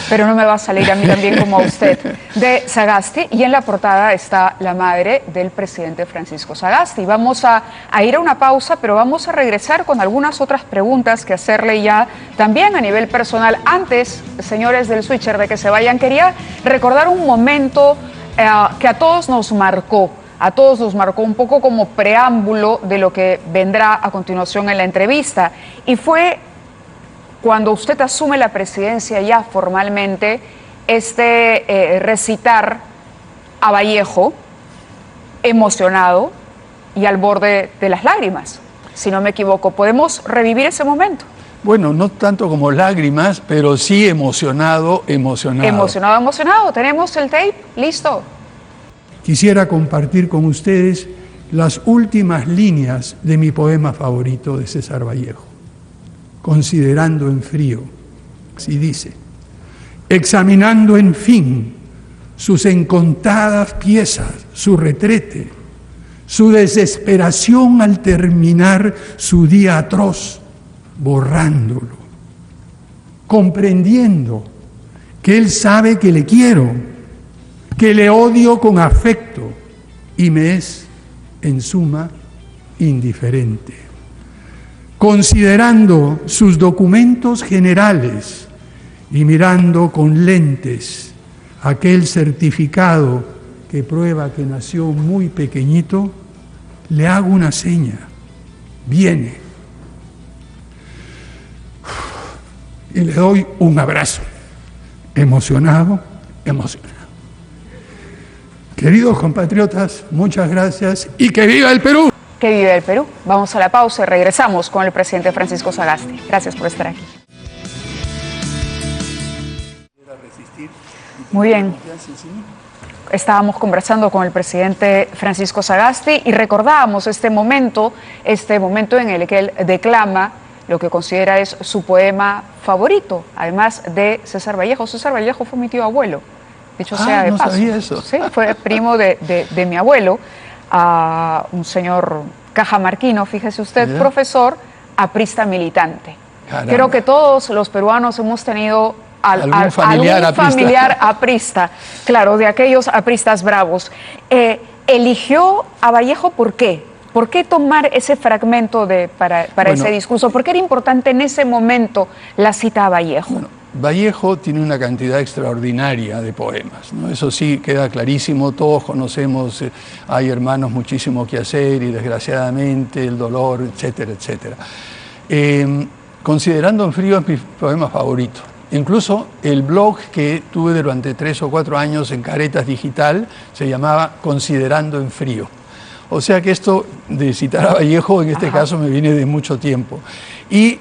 Pero no me va a salir a mí también como a usted. De Sagasti, y en la portada está la madre del presidente Francisco Sagasti. Vamos a ir a una pausa, pero vamos a regresar con algunas otras preguntas que hacerle ya también a nivel personal. Antes, señores del Switcher, de que se vayan, quería recordar un momento que a todos nos marcó. A todos nos marcó un poco como preámbulo de lo que vendrá a continuación en la entrevista. Y fue cuando usted asume la presidencia ya formalmente, recitar a Vallejo emocionado y al borde de las lágrimas, si no me equivoco. ¿Podemos revivir ese momento? Bueno, no tanto como lágrimas, pero sí emocionado. Emocionado. ¿Tenemos el tape? ¿Listo? Quisiera compartir con ustedes las últimas líneas de mi poema favorito de César Vallejo. Considerando en frío, así dice, examinando en fin sus incontadas piezas, su retrete, su desesperación al terminar su día atroz, borrándolo, comprendiendo que él sabe que le quiero, que le odio con afecto y me es, en suma, indiferente. Considerando sus documentos generales y mirando con lentes aquel certificado que prueba que nació muy pequeñito, le hago una seña, viene, y le doy un abrazo, emocionado. Queridos compatriotas, muchas gracias y que viva el Perú. Que vive el Perú. Vamos a la pausa y regresamos con el presidente Francisco Sagasti. Gracias por estar aquí. Muy bien. Estábamos conversando con el presidente Francisco Sagasti y recordábamos este momento en el que él declama lo que considera es su poema favorito, además de César Vallejo. César Vallejo fue mi tío abuelo, dicho sea de paso. Sabía eso. Sí, fue primo de mi abuelo. A un señor cajamarquino, fíjese usted, profesor, aprista militante. Caramba. Creo que todos los peruanos hemos tenido algún familiar aprista, claro, de aquellos apristas bravos. ¿Eligió a Vallejo por qué? ¿Por qué tomar ese fragmento para ese discurso? ¿Por qué era importante en ese momento la cita a Vallejo? Bueno, Vallejo tiene una cantidad extraordinaria de poemas, ¿no? Eso sí queda clarísimo, todos conocemos, hay hermanos muchísimo que hacer y desgraciadamente el dolor, etcétera, etcétera. Considerando en frío es mi poema favorito. Incluso el blog que tuve durante 3 o 4 años en Caretas Digital se llamaba Considerando en frío. O sea que esto de citar a Vallejo en este caso me viene de mucho tiempo. Y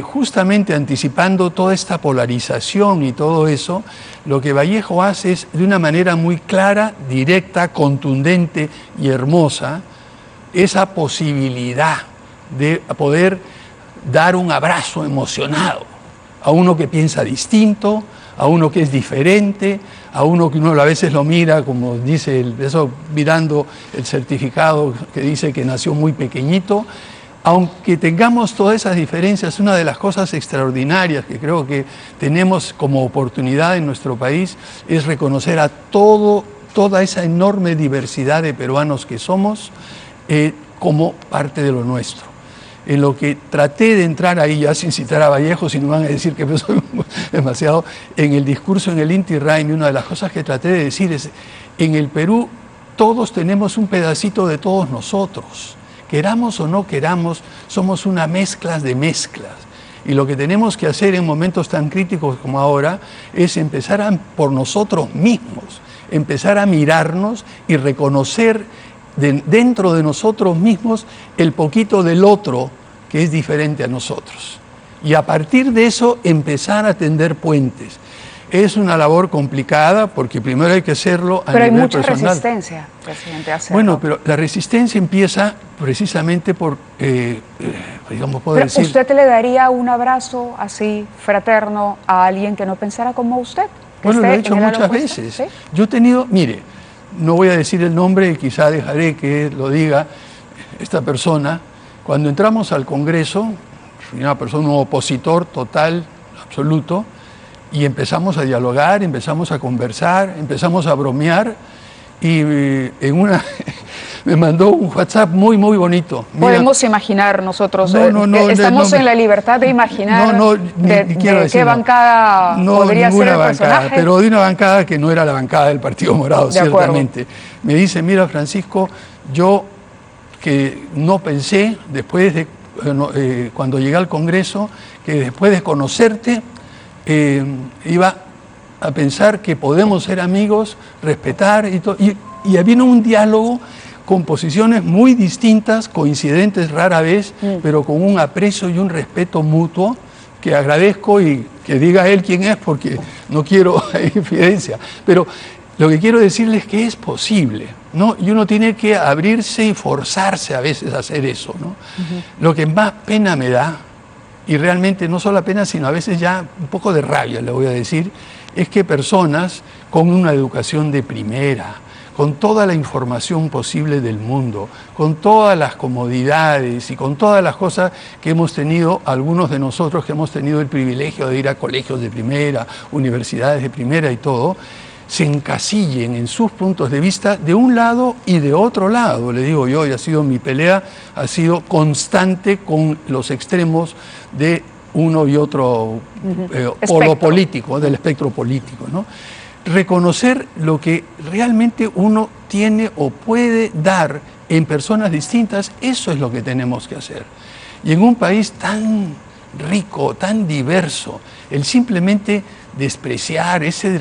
justamente anticipando toda esta polarización y todo eso, lo que Vallejo hace es de una manera muy clara, directa, contundente y hermosa, esa posibilidad de poder dar un abrazo emocionado a uno que piensa distinto, a uno que es diferente, a uno que uno a veces lo mira, como dice, eso mirando el certificado que dice que nació muy pequeñito. Aunque tengamos todas esas diferencias, una de las cosas extraordinarias que creo que tenemos como oportunidad en nuestro país es reconocer a toda esa enorme diversidad de peruanos que somos como parte de lo nuestro. En lo que traté de entrar ahí, ya sin citar a Vallejo, si no van a decir que soy demasiado, en el discurso en el Inti Raymi, una de las cosas que traté de decir es, en el Perú todos tenemos un pedacito de todos nosotros. Queramos o no queramos, somos una mezcla de mezclas. Y lo que tenemos que hacer en momentos tan críticos como ahora es empezar por nosotros mismos, empezar a mirarnos y reconocer dentro de nosotros mismos el poquito del otro que es diferente a nosotros. Y a partir de eso empezar a tender puentes. Es una labor complicada porque primero hay que hacerlo a nivel personal. Pero hay mucha resistencia, presidente, a hacerlo. Bueno, pero la resistencia empieza precisamente por, digamos, puedo decir... ¿Usted le daría un abrazo así, fraterno, a alguien que no pensara como usted? Bueno, lo he hecho muchas veces. ¿Sí? Yo he tenido, mire, no voy a decir el nombre y quizá dejaré que lo diga esta persona. Cuando entramos al Congreso, una persona, un opositor total, absoluto, y empezamos a dialogar, empezamos a conversar, empezamos a bromear, y me mandó un WhatsApp muy, muy bonito. Mira, podemos imaginar nosotros, estamos en la libertad de imaginar de qué bancada podría ser el personaje. Pero de una bancada que no era la bancada del Partido Morado, ciertamente. Me dice, mira, Francisco, yo que no pensé, después de cuando llegué al Congreso, que después de conocerte, iba a pensar que podemos ser amigos, respetar y había un diálogo con posiciones muy distintas, coincidentes rara vez, pero con un aprecio y un respeto mutuo que agradezco, y que diga él quién es porque no quiero infidencia. Pero lo que quiero decirles es que es posible, ¿no? Y uno tiene que abrirse y forzarse a veces a hacer eso, ¿no? Lo que más pena me da, y realmente no solo la pena, sino a veces ya un poco de rabia, le voy a decir, es que personas con una educación de primera, con toda la información posible del mundo, con todas las comodidades y con todas las cosas que hemos tenido, algunos de nosotros que hemos tenido el privilegio de ir a colegios de primera, universidades de primera y todo, se encasillen en sus puntos de vista de un lado y de otro lado. Le digo yo, y ha sido mi pelea, ha sido constante con los extremos de uno y otro polo político, del espectro político, ¿no? Reconocer lo que realmente uno tiene o puede dar en personas distintas, eso es lo que tenemos que hacer. Y en un país tan rico, tan diverso, el simplemente despreciar esa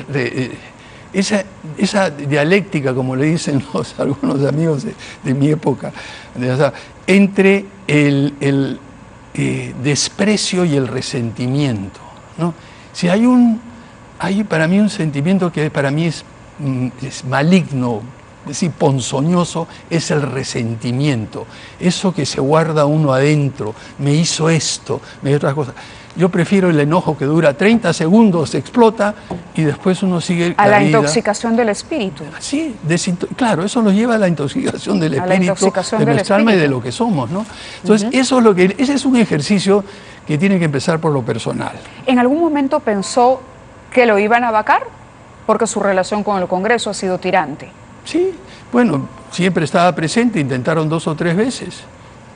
dialéctica, como le dicen algunos amigos de mi época, entre el desprecio y el resentimiento, ¿no? Si hay para mí un sentimiento que para mí es maligno, es decir, ponzoñoso, es el resentimiento. Eso que se guarda uno adentro, me hizo esto, me hizo otras cosas. Yo prefiero el enojo que dura 30 segundos, explota y después uno sigue a la intoxicación del espíritu. Sí, claro, eso nos lleva a la intoxicación del espíritu, de nuestra alma y de lo que somos, ¿no? Entonces, ese es un ejercicio que tiene que empezar por lo personal. ¿En algún momento pensó que lo iban a vacar? Porque su relación con el Congreso ha sido tirante. Sí, bueno, siempre estaba presente, intentaron 2 o 3 veces.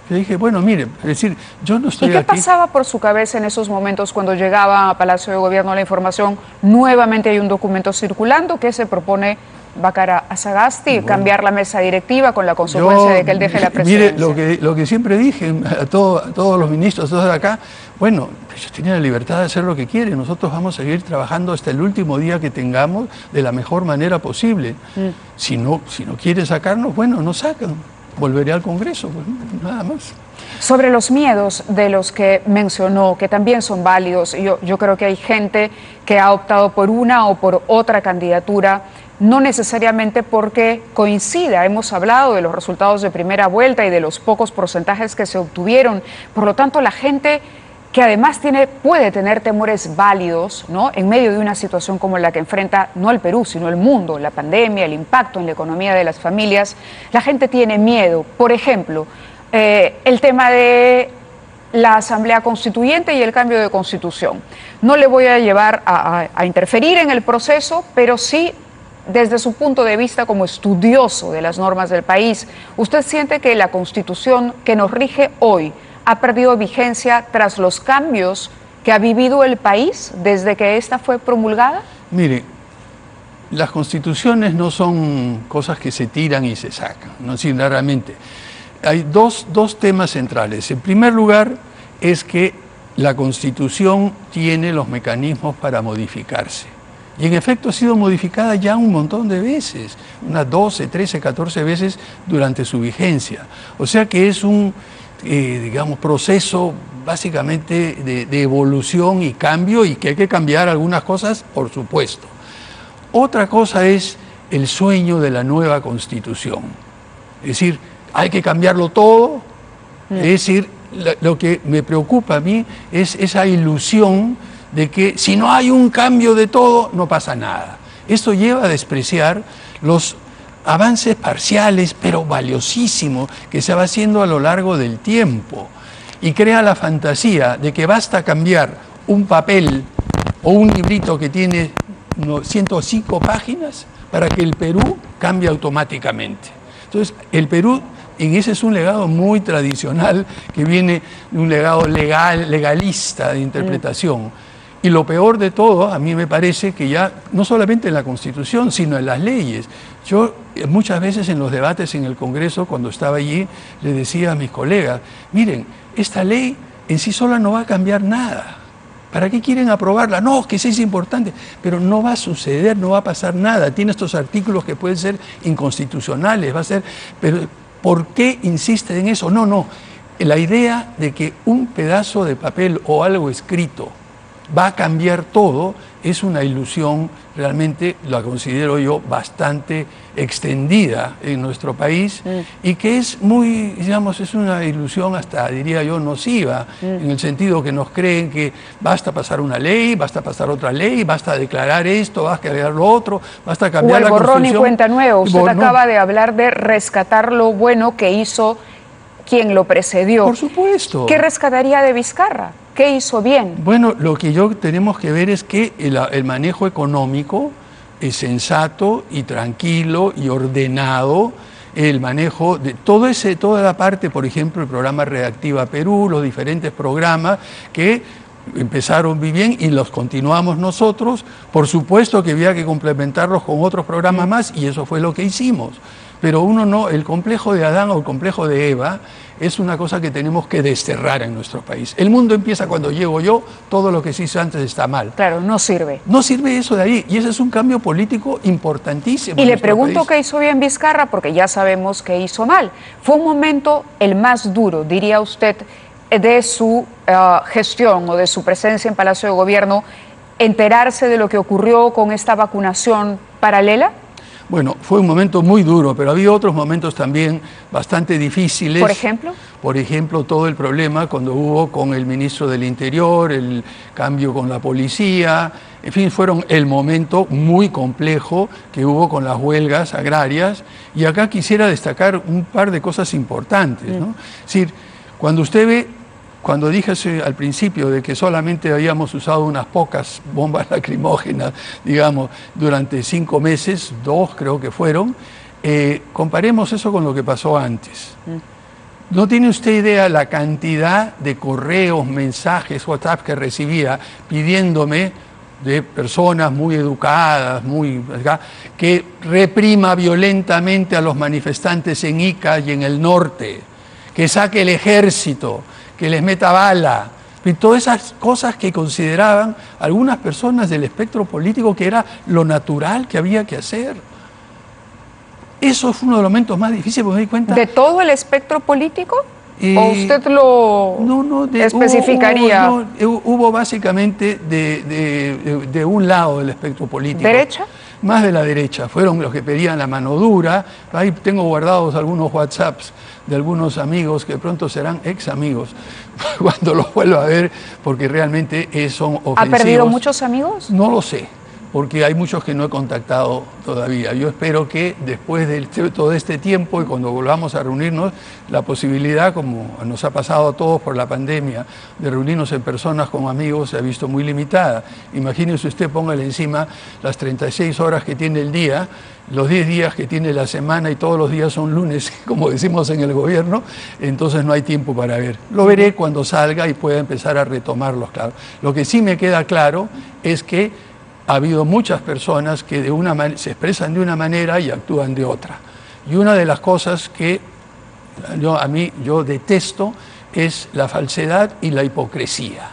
Yo dije, bueno, mire, es decir, yo no estoy aquí. ¿Y qué pasaba por su cabeza en esos momentos cuando llegaba a Palacio de Gobierno la información? Nuevamente hay un documento circulando que se propone vacar a Sagasti, cambiar la mesa directiva con la consecuencia de que él deje la presidencia. Mire, lo que siempre dije a todos los ministros, todos de acá, bueno, ellos tienen la libertad de hacer lo que quieren, nosotros vamos a seguir trabajando hasta el último día que tengamos de la mejor manera posible. Si no quiere sacarnos, bueno, nos sacan. Volveré al Congreso, pues, nada más. Sobre los miedos de los que mencionó, que también son válidos, yo creo que hay gente que ha optado por una o por otra candidatura, no necesariamente porque coincida. Hemos hablado de los resultados de primera vuelta y de los pocos porcentajes que se obtuvieron. Por lo tanto, la gente que además puede tener temores válidos, ¿no?, en medio de una situación como la que enfrenta no el Perú, sino el mundo, la pandemia, el impacto en la economía de las familias, la gente tiene miedo. Por ejemplo, el tema de la Asamblea Constituyente y el cambio de Constitución. No le voy a llevar a interferir en el proceso, pero sí, desde su punto de vista como estudioso de las normas del país, ¿usted siente que la Constitución que nos rige hoy ha perdido vigencia tras los cambios que ha vivido el país desde que esta fue promulgada? Mire, las constituciones no son cosas que se tiran y se sacan, no, realmente. Hay dos temas centrales. En primer lugar, es que la Constitución tiene los mecanismos para modificarse. Y en efecto ha sido modificada ya un montón de veces, unas 12, 13, 14 veces durante su vigencia. O sea que es un, digamos, proceso básicamente de evolución y cambio, y que hay que cambiar algunas cosas, por supuesto. Otra cosa es el sueño de la nueva Constitución. Es decir, hay que cambiarlo todo. Es decir, lo que me preocupa a mí es esa ilusión de que si no hay un cambio de todo, no pasa nada. Esto lleva a despreciar los avances parciales, pero valiosísimos, que se va haciendo a lo largo del tiempo, y crea la fantasía de que basta cambiar un papel o un librito que tiene 105 páginas para que el Perú cambie automáticamente. Entonces, el Perú, en ese es un legado muy tradicional, que viene de un legado legalista de interpretación. Y lo peor de todo, a mí me parece que ya, no solamente en la Constitución, sino en las leyes. Yo muchas veces en los debates en el Congreso, cuando estaba allí, le decía a mis colegas, miren, esta ley en sí sola no va a cambiar nada. ¿Para qué quieren aprobarla? No, que sí es importante, pero no va a suceder, no va a pasar nada. Tiene estos artículos que pueden ser inconstitucionales, va a ser, pero ¿por qué insisten en eso? No, la idea de que un pedazo de papel o algo escrito va a cambiar todo es una ilusión, realmente la considero yo bastante extendida en nuestro país, y que es muy, digamos, es una ilusión hasta, diría yo, nociva, en el sentido que nos creen que basta pasar una ley, basta pasar otra ley, basta declarar esto, basta agregar lo otro, basta cambiar la Constitución. O el borrón y cuenta nueva. Usted acaba de hablar de rescatar lo bueno que hizo quien lo precedió. Por supuesto. ¿Qué rescataría de Vizcarra? ¿Qué hizo bien? Bueno, lo que tenemos que ver es que el manejo económico es sensato y tranquilo y ordenado. El manejo de toda la parte, por ejemplo, el programa Reactiva Perú, los diferentes programas que empezaron muy bien y los continuamos nosotros. Por supuesto que había que complementarlos con otros programas más, y eso fue lo que hicimos. Pero el complejo de Adán o el complejo de Eva es una cosa que tenemos que desterrar en nuestro país. El mundo empieza cuando llego yo, todo lo que se hizo antes está mal. Claro, no sirve. No sirve eso de ahí, y ese es un cambio político importantísimo. Y le pregunto qué hizo bien Vizcarra, porque ya sabemos que hizo mal. Fue un momento el más duro, diría usted, de su gestión o de su presencia en Palacio de Gobierno, enterarse de lo que ocurrió con esta vacunación paralela. Bueno, fue un momento muy duro, pero había otros momentos también bastante difíciles. ¿Por ejemplo? Por ejemplo, todo el problema cuando hubo con el ministro del Interior, el cambio con la policía, en fin, fueron el momento muy complejo que hubo con las huelgas agrarias. Y acá quisiera destacar un par de cosas importantes, ¿no? Es decir, cuando usted ve, cuando dije al principio de que solamente habíamos usado unas pocas bombas lacrimógenas, digamos, durante 5 meses, 2 creo que fueron, comparemos eso con lo que pasó antes. ¿No tiene usted idea la cantidad de correos, mensajes, WhatsApp que recibía pidiéndome, de personas muy educadas, que reprima violentamente a los manifestantes en Ica y en el norte, que saque el ejército, que les meta bala, y todas esas cosas que consideraban algunas personas del espectro político que era lo natural que había que hacer? Eso fue uno de los momentos más difíciles, porque me di cuenta... ¿De todo el espectro político? ¿O usted lo especificaría? Hubo básicamente de un lado del espectro político. ¿Derecha? Más de la derecha. Fueron los que pedían la mano dura. Ahí tengo guardados algunos WhatsApps de algunos amigos que pronto serán ex amigos cuando los vuelva a ver, porque realmente son ofensivos. ¿Ha perdido muchos amigos? No lo sé, porque hay muchos que no he contactado todavía. Yo espero que después de todo este tiempo y cuando volvamos a reunirnos, la posibilidad, como nos ha pasado a todos por la pandemia, de reunirnos en personas con amigos se ha visto muy limitada. Imagínese usted, póngale encima las 36 horas que tiene el día, los 10 días que tiene la semana, y todos los días son lunes, como decimos en el gobierno, entonces no hay tiempo para ver. Lo veré cuando salga y pueda empezar a retomarlos, claro. Lo que sí me queda claro es que ha habido muchas personas que se expresan de una manera y actúan de otra. Y una de las cosas que yo detesto es la falsedad y la hipocresía.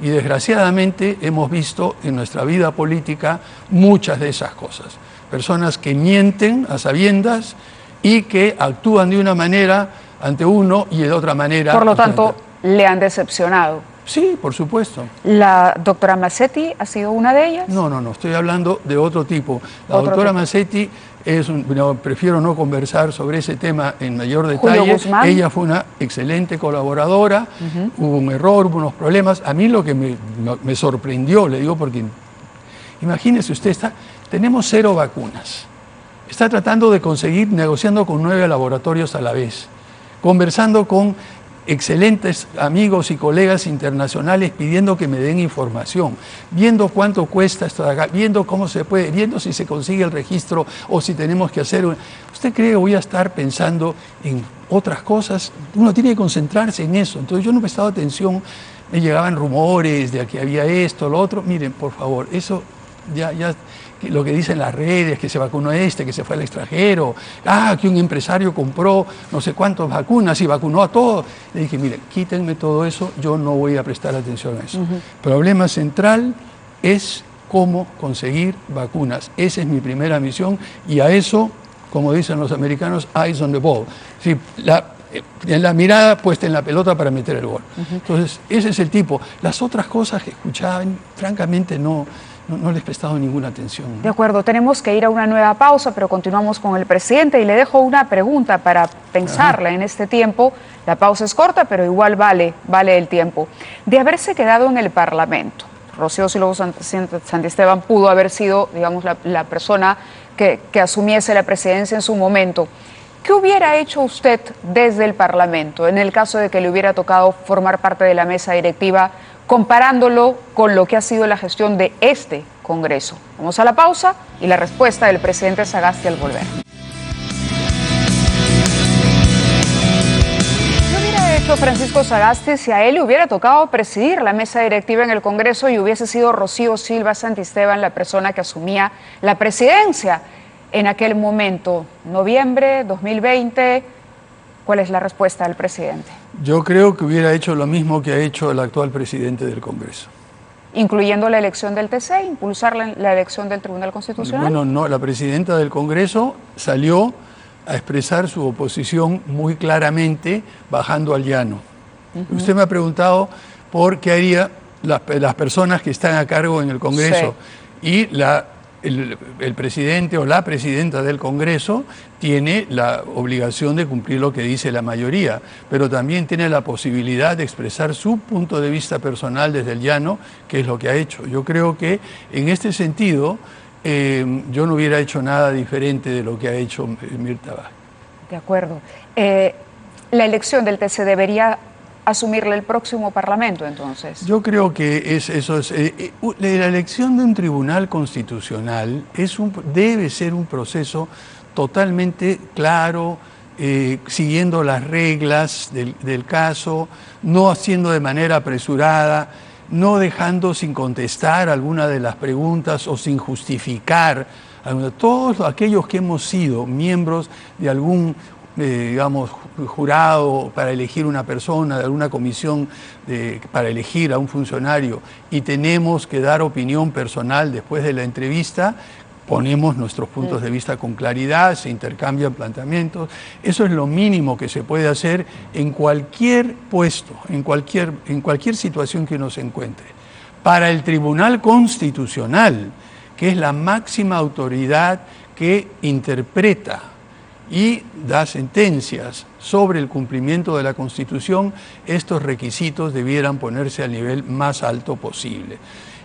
Y desgraciadamente hemos visto en nuestra vida política muchas de esas cosas. Personas que mienten a sabiendas y que actúan de una manera ante uno y de otra manera. Por lo tanto, ¿le han decepcionado? Sí, por supuesto. ¿La doctora Mazzetti ha sido una de ellas? No, estoy hablando de otro tipo. La doctora Mazzetti prefiero no conversar sobre ese tema en mayor detalle. Ella fue una excelente colaboradora, hubo un error, hubo unos problemas. A mí lo que me sorprendió, le digo porque, imagínese usted, tenemos 0 vacunas. Está tratando de conseguir, negociando con 9 laboratorios a la vez, conversando con excelentes amigos y colegas internacionales pidiendo que me den información, viendo cuánto cuesta esto de acá, viendo cómo se puede, viendo si se consigue el registro o si tenemos que hacer... ¿Usted cree que voy a estar pensando en otras cosas? Uno tiene que concentrarse en eso. Entonces yo no he prestado atención, me llegaban rumores de que había esto, lo otro. Miren, por favor, eso ya lo que dicen las redes, que se vacunó que se fue al extranjero, que un empresario compró no sé cuántas vacunas y vacunó a todos. Le dije, mire, quítenme todo eso, yo no voy a prestar atención a eso. El problema central es cómo conseguir vacunas. Esa es mi primera misión y a eso, como dicen los americanos, eyes on the ball. Sí, en la mirada puesta en la pelota para meter el gol. Entonces, ese es el tipo. Las otras cosas que escuchaban, francamente, no les he prestado ninguna atención. De acuerdo, tenemos que ir a una nueva pausa, pero continuamos con el presidente y le dejo una pregunta para pensarla en este tiempo. La pausa es corta, pero igual vale el tiempo. De haberse quedado en el Parlamento, Rocío Silvo Santisteban pudo haber sido, digamos, la persona que asumiese la presidencia en su momento. ¿Qué hubiera hecho usted desde el Parlamento en el caso de que le hubiera tocado formar parte de la mesa directiva, comparándolo con lo que ha sido la gestión de este Congreso? Vamos a la pausa y la respuesta del presidente Sagasti al volver. ¿Qué hubiera hecho Francisco Sagasti si a él le hubiera tocado presidir la mesa directiva en el Congreso y hubiese sido Rocío Silva Santisteban la persona que asumía la presidencia en aquel momento, noviembre 2020? ¿Cuál es la respuesta del presidente? Yo creo que hubiera hecho lo mismo que ha hecho el actual presidente del Congreso. ¿Incluyendo la elección del TC, impulsar la elección del Tribunal Constitucional? Bueno, no, la presidenta del Congreso salió a expresar su oposición muy claramente bajando al llano. Usted me ha preguntado por qué haría las personas que están a cargo en el Congreso. Sí. Y el presidente o la presidenta del Congreso tiene la obligación de cumplir lo que dice la mayoría, pero también tiene la posibilidad de expresar su punto de vista personal desde el llano, que es lo que ha hecho. Yo creo que en este sentido yo no hubiera hecho nada diferente de lo que ha hecho Mirta Vázquez. De acuerdo. La elección del TC debería asumirle el próximo Parlamento, entonces. Yo creo que la elección de un tribunal constitucional debe ser un proceso totalmente claro, siguiendo las reglas del caso, no haciendo de manera apresurada, no dejando sin contestar alguna de las preguntas o sin justificar. Todos aquellos que hemos sido miembros de algún jurado para elegir una persona, de alguna comisión para elegir a un funcionario y tenemos que dar opinión personal después de la entrevista, ponemos nuestros puntos de vista con claridad, se intercambian planteamientos. Eso es lo mínimo que se puede hacer en cualquier puesto, en cualquier situación que uno se encuentre. Para el Tribunal Constitucional, que es la máxima autoridad que interpreta y da sentencias sobre el cumplimiento de la Constitución, estos requisitos debieran ponerse al nivel más alto posible.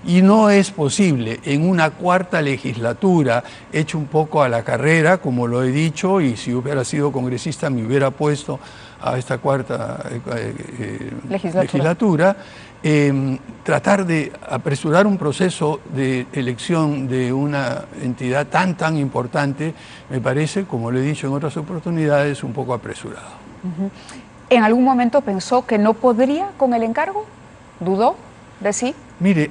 Y no es posible en una cuarta legislatura, hecho un poco a la carrera, como lo he dicho, y si hubiera sido congresista me hubiera puesto a esta cuarta legislatura, tratar de apresurar un proceso de elección de una entidad tan importante, me parece, como lo he dicho en otras oportunidades, un poco apresurado. ¿En algún momento pensó que no podría con el encargo? ¿Dudó de sí? Mire,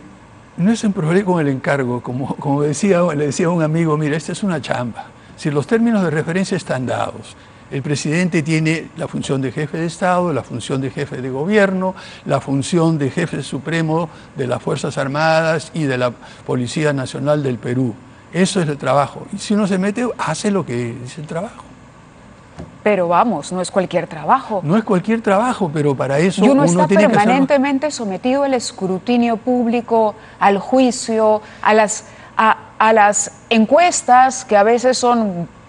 no es un problema con el encargo, como le decía a un amigo, mira, esta es una chamba. Si los términos de referencia están dados, El presidente tiene la función de jefe de Estado, la función de jefe de gobierno, la función de jefe supremo de las Fuerzas Armadas y de la Policía Nacional del Perú. Eso es el trabajo. Y si uno se mete, hace lo que es el trabajo. Pero vamos, no es cualquier trabajo. No es cualquier trabajo, pero para eso y uno está tiene permanentemente sometido al escrutinio público, al juicio, a las encuestas que a veces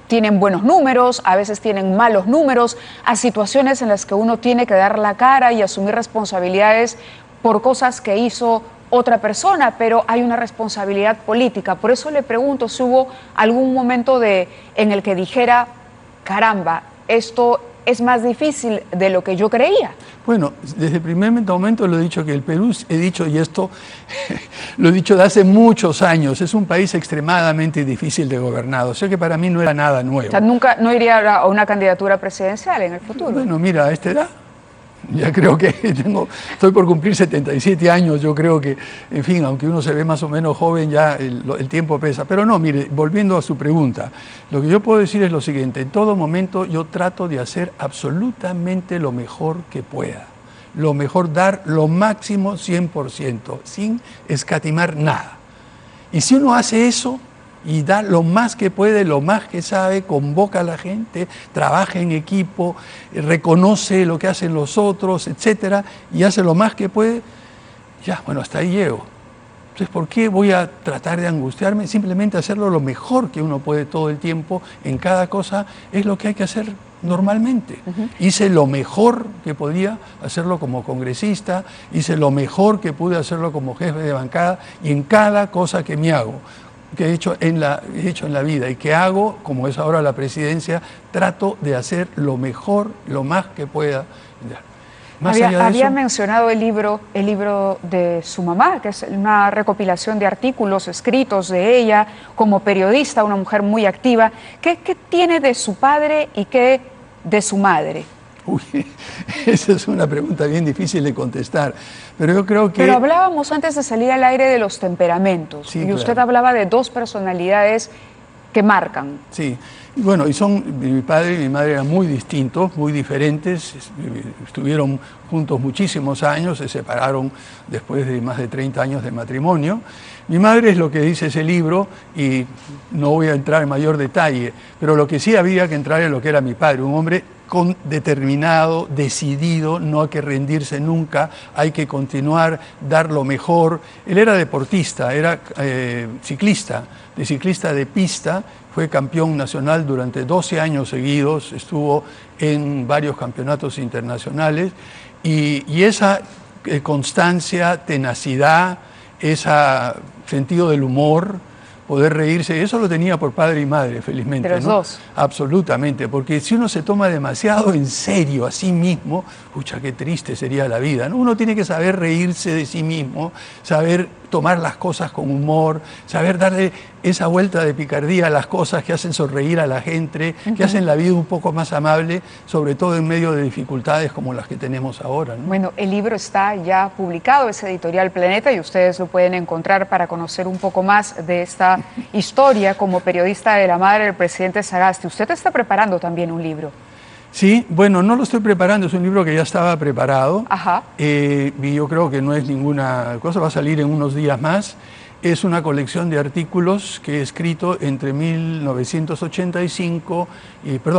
tienen buenos números, a veces tienen malos números, a situaciones en las que uno tiene que dar la cara y asumir responsabilidades por cosas que hizo otra persona, pero hay una responsabilidad política. Por eso le pregunto si hubo algún momento en el que dijera, caramba, esto es más difícil de lo que yo creía. Bueno, desde el primer momento lo he dicho que el Perú, he dicho, y esto lo he dicho de hace muchos años, es un país extremadamente difícil de gobernar. O sea que para mí no era nada nuevo. O sea, nunca no iría a una candidatura presidencial en el futuro. Bueno, mira, a esta edad, ya creo que estoy por cumplir 77 años, yo creo que, en fin, aunque uno se ve más o menos joven, ya el tiempo pesa. Pero no, mire, volviendo a su pregunta, lo que yo puedo decir es lo siguiente: en todo momento yo trato de hacer absolutamente lo mejor que pueda. Lo mejor, dar lo máximo 100%, sin escatimar nada. Y si uno hace eso y da lo más que puede, lo más que sabe, convoca a la gente, trabaja en equipo, reconoce lo que hacen los otros, etcétera, y hace lo más que puede, ya, bueno, hasta ahí llego. Entonces, ¿por qué voy a tratar de angustiarme? Simplemente hacerlo lo mejor que uno puede todo el tiempo, en cada cosa, es lo que hay que hacer normalmente. Hice lo mejor que podía hacerlo como congresista, hice lo mejor que pude hacerlo como jefe de bancada, y en cada cosa que me hago, que he hecho en la vida y que hago, como es ahora la presidencia, trato de hacer lo mejor, lo más que pueda. Había mencionado el libro de su mamá, que es una recopilación de artículos escritos de ella como periodista, una mujer muy activa. ¿Qué tiene de su padre y qué de su madre? Uy, esa es una pregunta bien difícil de contestar, pero yo creo que... Pero hablábamos antes de salir al aire de los temperamentos, sí, y usted hablaba de dos personalidades que marcan. Sí, bueno, mi padre y mi madre eran muy distintos, muy diferentes, estuvieron juntos muchísimos años, se separaron después de más de 30 años de matrimonio. Mi madre es lo que dice ese libro, y no voy a entrar en mayor detalle, pero lo que sí había que entrar en lo que era mi padre, un hombre determinado, decidido, no hay que rendirse nunca, hay que continuar, dar lo mejor. Él era deportista, era ciclista de pista, fue campeón nacional durante 12 años seguidos, estuvo en varios campeonatos internacionales, y esa constancia, tenacidad, ese sentido del humor, poder reírse, eso lo tenía por padre y madre, felizmente. De los dos. Absolutamente, porque si uno se toma demasiado en serio a sí mismo, pucha, qué triste sería la vida, ¿no? Uno tiene que saber reírse de sí mismo, saber tomar las cosas con humor, saber darle esa vuelta de picardía a las cosas que hacen sonreír a la gente, que hacen la vida un poco más amable, sobre todo en medio de dificultades como las que tenemos ahora, ¿no? Bueno, el libro está ya publicado, es Editorial Planeta, y ustedes lo pueden encontrar para conocer un poco más de esta historia como periodista de la madre del presidente Sagasti. Usted está preparando también un libro. Sí, bueno, no lo estoy preparando, es un libro que ya estaba preparado. Ajá. Y yo creo que no es ninguna cosa, va a salir en unos días más. Es una colección de artículos que he escrito entre 1985,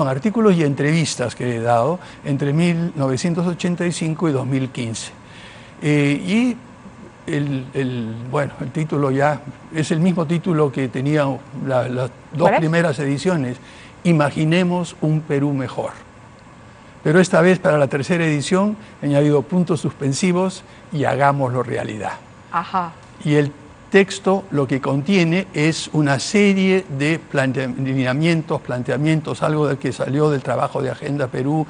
artículos y entrevistas que he dado entre 1985 y 2015. El título ya es el mismo título que tenía las dos primeras ediciones, Imaginemos un Perú mejor. Pero esta vez, para la tercera edición, he añadido puntos suspensivos y hagámoslo realidad. Ajá. Y el texto lo que contiene es una serie de planteamientos, algo del que salió del trabajo de Agenda Perú,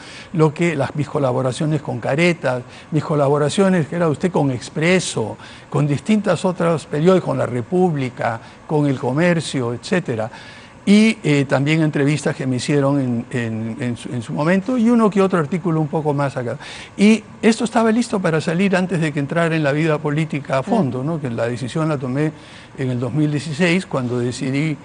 mis colaboraciones con Caretas, mis colaboraciones que era usted con Expreso, con distintos otros periódicos, con La República, con El Comercio, etcétera. y también entrevistas que me hicieron en su momento y uno que otro artículo un poco más acá. Y esto estaba listo para salir antes de que entrara en la vida política a fondo, ¿no? Que la decisión la tomé en el 2016 cuando decidí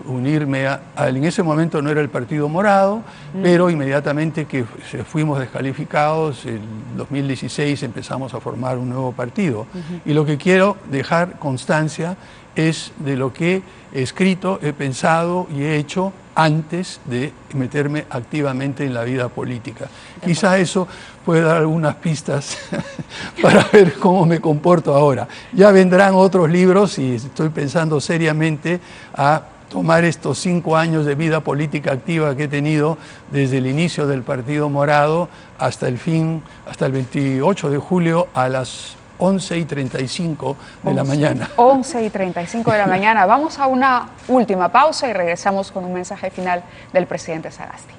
unirme en ese momento no era el Partido Morado, pero inmediatamente que fuimos descalificados, en 2016 empezamos a formar un nuevo partido. Y lo que quiero dejar constancia es de lo que he escrito, he pensado y he hecho antes de meterme activamente en la vida política. Quizá eso puede dar algunas pistas para ver cómo me comporto ahora. Ya vendrán otros libros y estoy pensando seriamente a tomar estos 5 años de vida política activa que he tenido desde el inicio del Partido Morado hasta el 28 de julio a las 11:35 de la mañana. 11:35 de la mañana. Vamos a una última pausa y regresamos con un mensaje final del presidente Sagasti.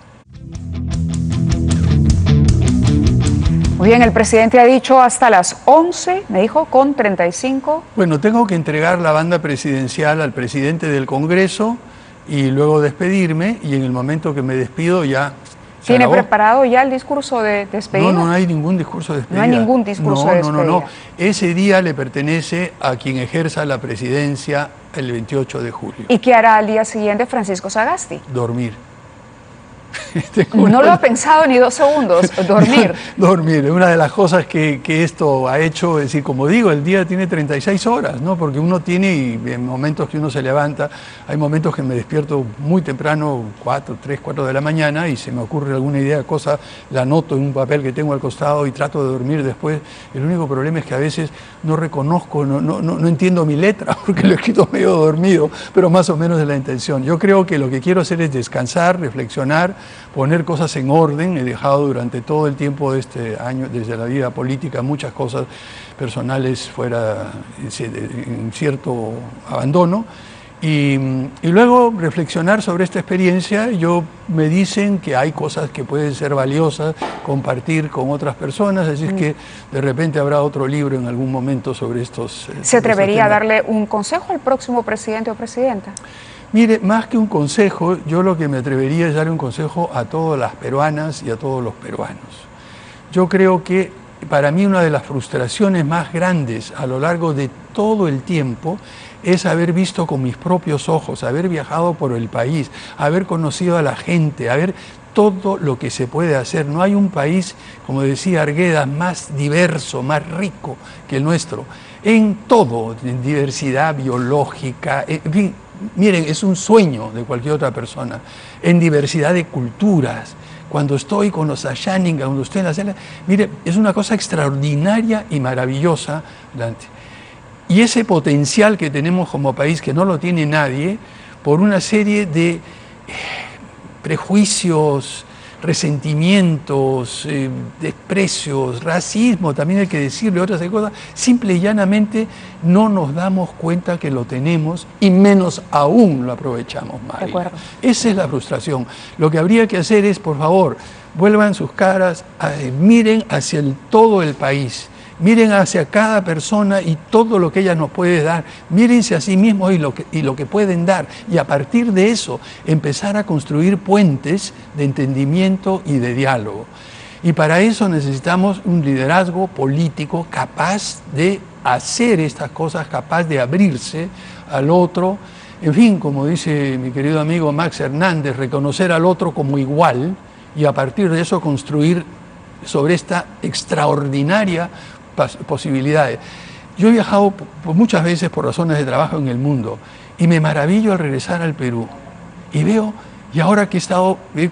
Muy bien, el presidente ha dicho hasta las 11, me dijo, con 35. Bueno, tengo que entregar la banda presidencial al presidente del Congreso y luego despedirme, y en el momento que me despido ya se ¿Tiene acabó. preparado ya el discurso de despedida? No hay ningún discurso de despedida. No hay ningún discurso de despedida. No. Ese día le pertenece a quien ejerza la presidencia el 28 de julio. ¿Y qué hará al día siguiente Francisco Sagasti? Dormir. No lo ha pensado ni 2 segundos, dormir. Dormir, es una de las cosas que esto ha hecho, es decir, como digo, el día tiene 36 horas, ¿no? Porque uno tiene, y en momentos que uno se levanta, hay momentos que me despierto muy temprano, 3, 4 de la mañana, y se me ocurre alguna idea, cosa, la anoto en un papel que tengo al costado y trato de dormir después. El único problema es que a veces no reconozco, no entiendo mi letra, porque lo he escrito medio dormido, pero más o menos es la intención. Yo creo que lo que quiero hacer es descansar, reflexionar, poner cosas en orden. He dejado durante todo el tiempo de este año, desde la vida política, muchas cosas personales fuera en cierto abandono. Y luego reflexionar sobre esta experiencia. Me dicen que hay cosas que pueden ser valiosas compartir con otras personas, así es que de repente habrá otro libro en algún momento sobre estos ¿Se atrevería a darle un consejo al próximo presidente o presidenta? Mire, más que un consejo, yo lo que me atrevería es darle un consejo a todas las peruanas y a todos los peruanos. Yo creo que para mí una de las frustraciones más grandes a lo largo de todo el tiempo es haber visto con mis propios ojos, haber viajado por el país, haber conocido a la gente, haber todo lo que se puede hacer. No hay un país, como decía Arguedas, más diverso, más rico que el nuestro. En todo, en diversidad biológica, en fin. Miren, es un sueño de cualquier otra persona, en diversidad de culturas. Cuando estoy con los Ashaninga, cuando estoy en la selva, mire, es una cosa extraordinaria y maravillosa. Y ese potencial que tenemos como país, que no lo tiene nadie, por una serie de prejuicios, resentimientos, desprecios, racismo, también hay que decirle otras cosas, simple y llanamente no nos damos cuenta que lo tenemos y menos aún lo aprovechamos mal. De acuerdo. Esa es la frustración. Lo que habría que hacer es, por favor, vuelvan sus caras, miren hacia todo el país. Miren hacia cada persona y todo lo que ella nos puede dar. Mírense a sí mismos y lo que pueden dar. Y a partir de eso, empezar a construir puentes de entendimiento y de diálogo. Y para eso necesitamos un liderazgo político capaz de hacer estas cosas, capaz de abrirse al otro. En fin, como dice mi querido amigo Max Hernández, reconocer al otro como igual y a partir de eso construir sobre esta extraordinaria posibilidades. Yo he viajado muchas veces por razones de trabajo en el mundo y me maravillo al regresar al Perú y veo, y ahora que he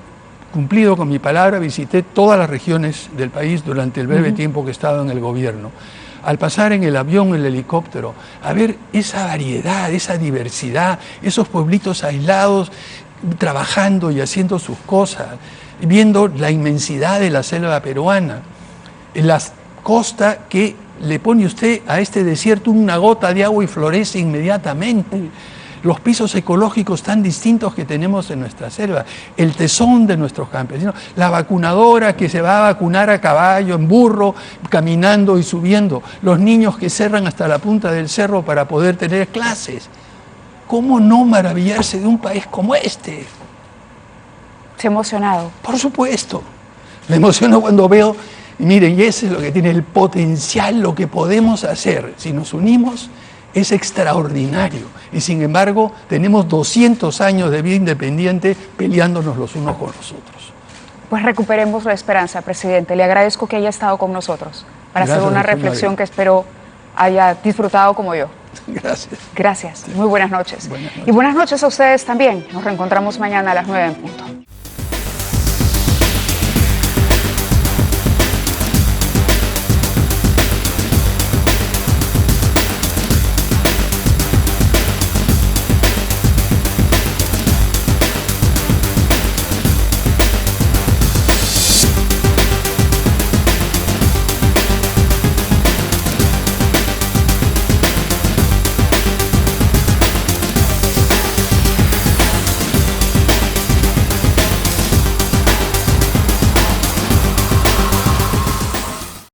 cumplido con mi palabra, visité todas las regiones del país durante el breve tiempo que he estado en el gobierno. Al pasar en el avión, en el helicóptero, a ver esa variedad, esa diversidad, esos pueblitos aislados trabajando y haciendo sus cosas, viendo la inmensidad de la selva peruana, las costa que le pone usted a este desierto una gota de agua y florece inmediatamente. Los pisos ecológicos tan distintos que tenemos en nuestra selva, el tesón de nuestros campesinos, la vacunadora que se va a vacunar a caballo, en burro, caminando y subiendo, los niños que cerran hasta la punta del cerro para poder tener clases. ¿cómo no maravillarse de un país como este? ¿Se ha emocionado? Por supuesto. Me emociono cuando veo, y miren, y ese es lo que tiene el potencial, lo que podemos hacer. Si nos unimos, es extraordinario. Y sin embargo, tenemos 200 años de vida independiente peleándonos los unos con los otros. Pues recuperemos la esperanza, presidente. Le agradezco que haya estado con nosotros para hacer una reflexión que espero haya disfrutado como yo. Gracias. Gracias. Muy buenas noches. Buenas noches. Y buenas noches a ustedes también. Nos reencontramos mañana a las 9 en punto.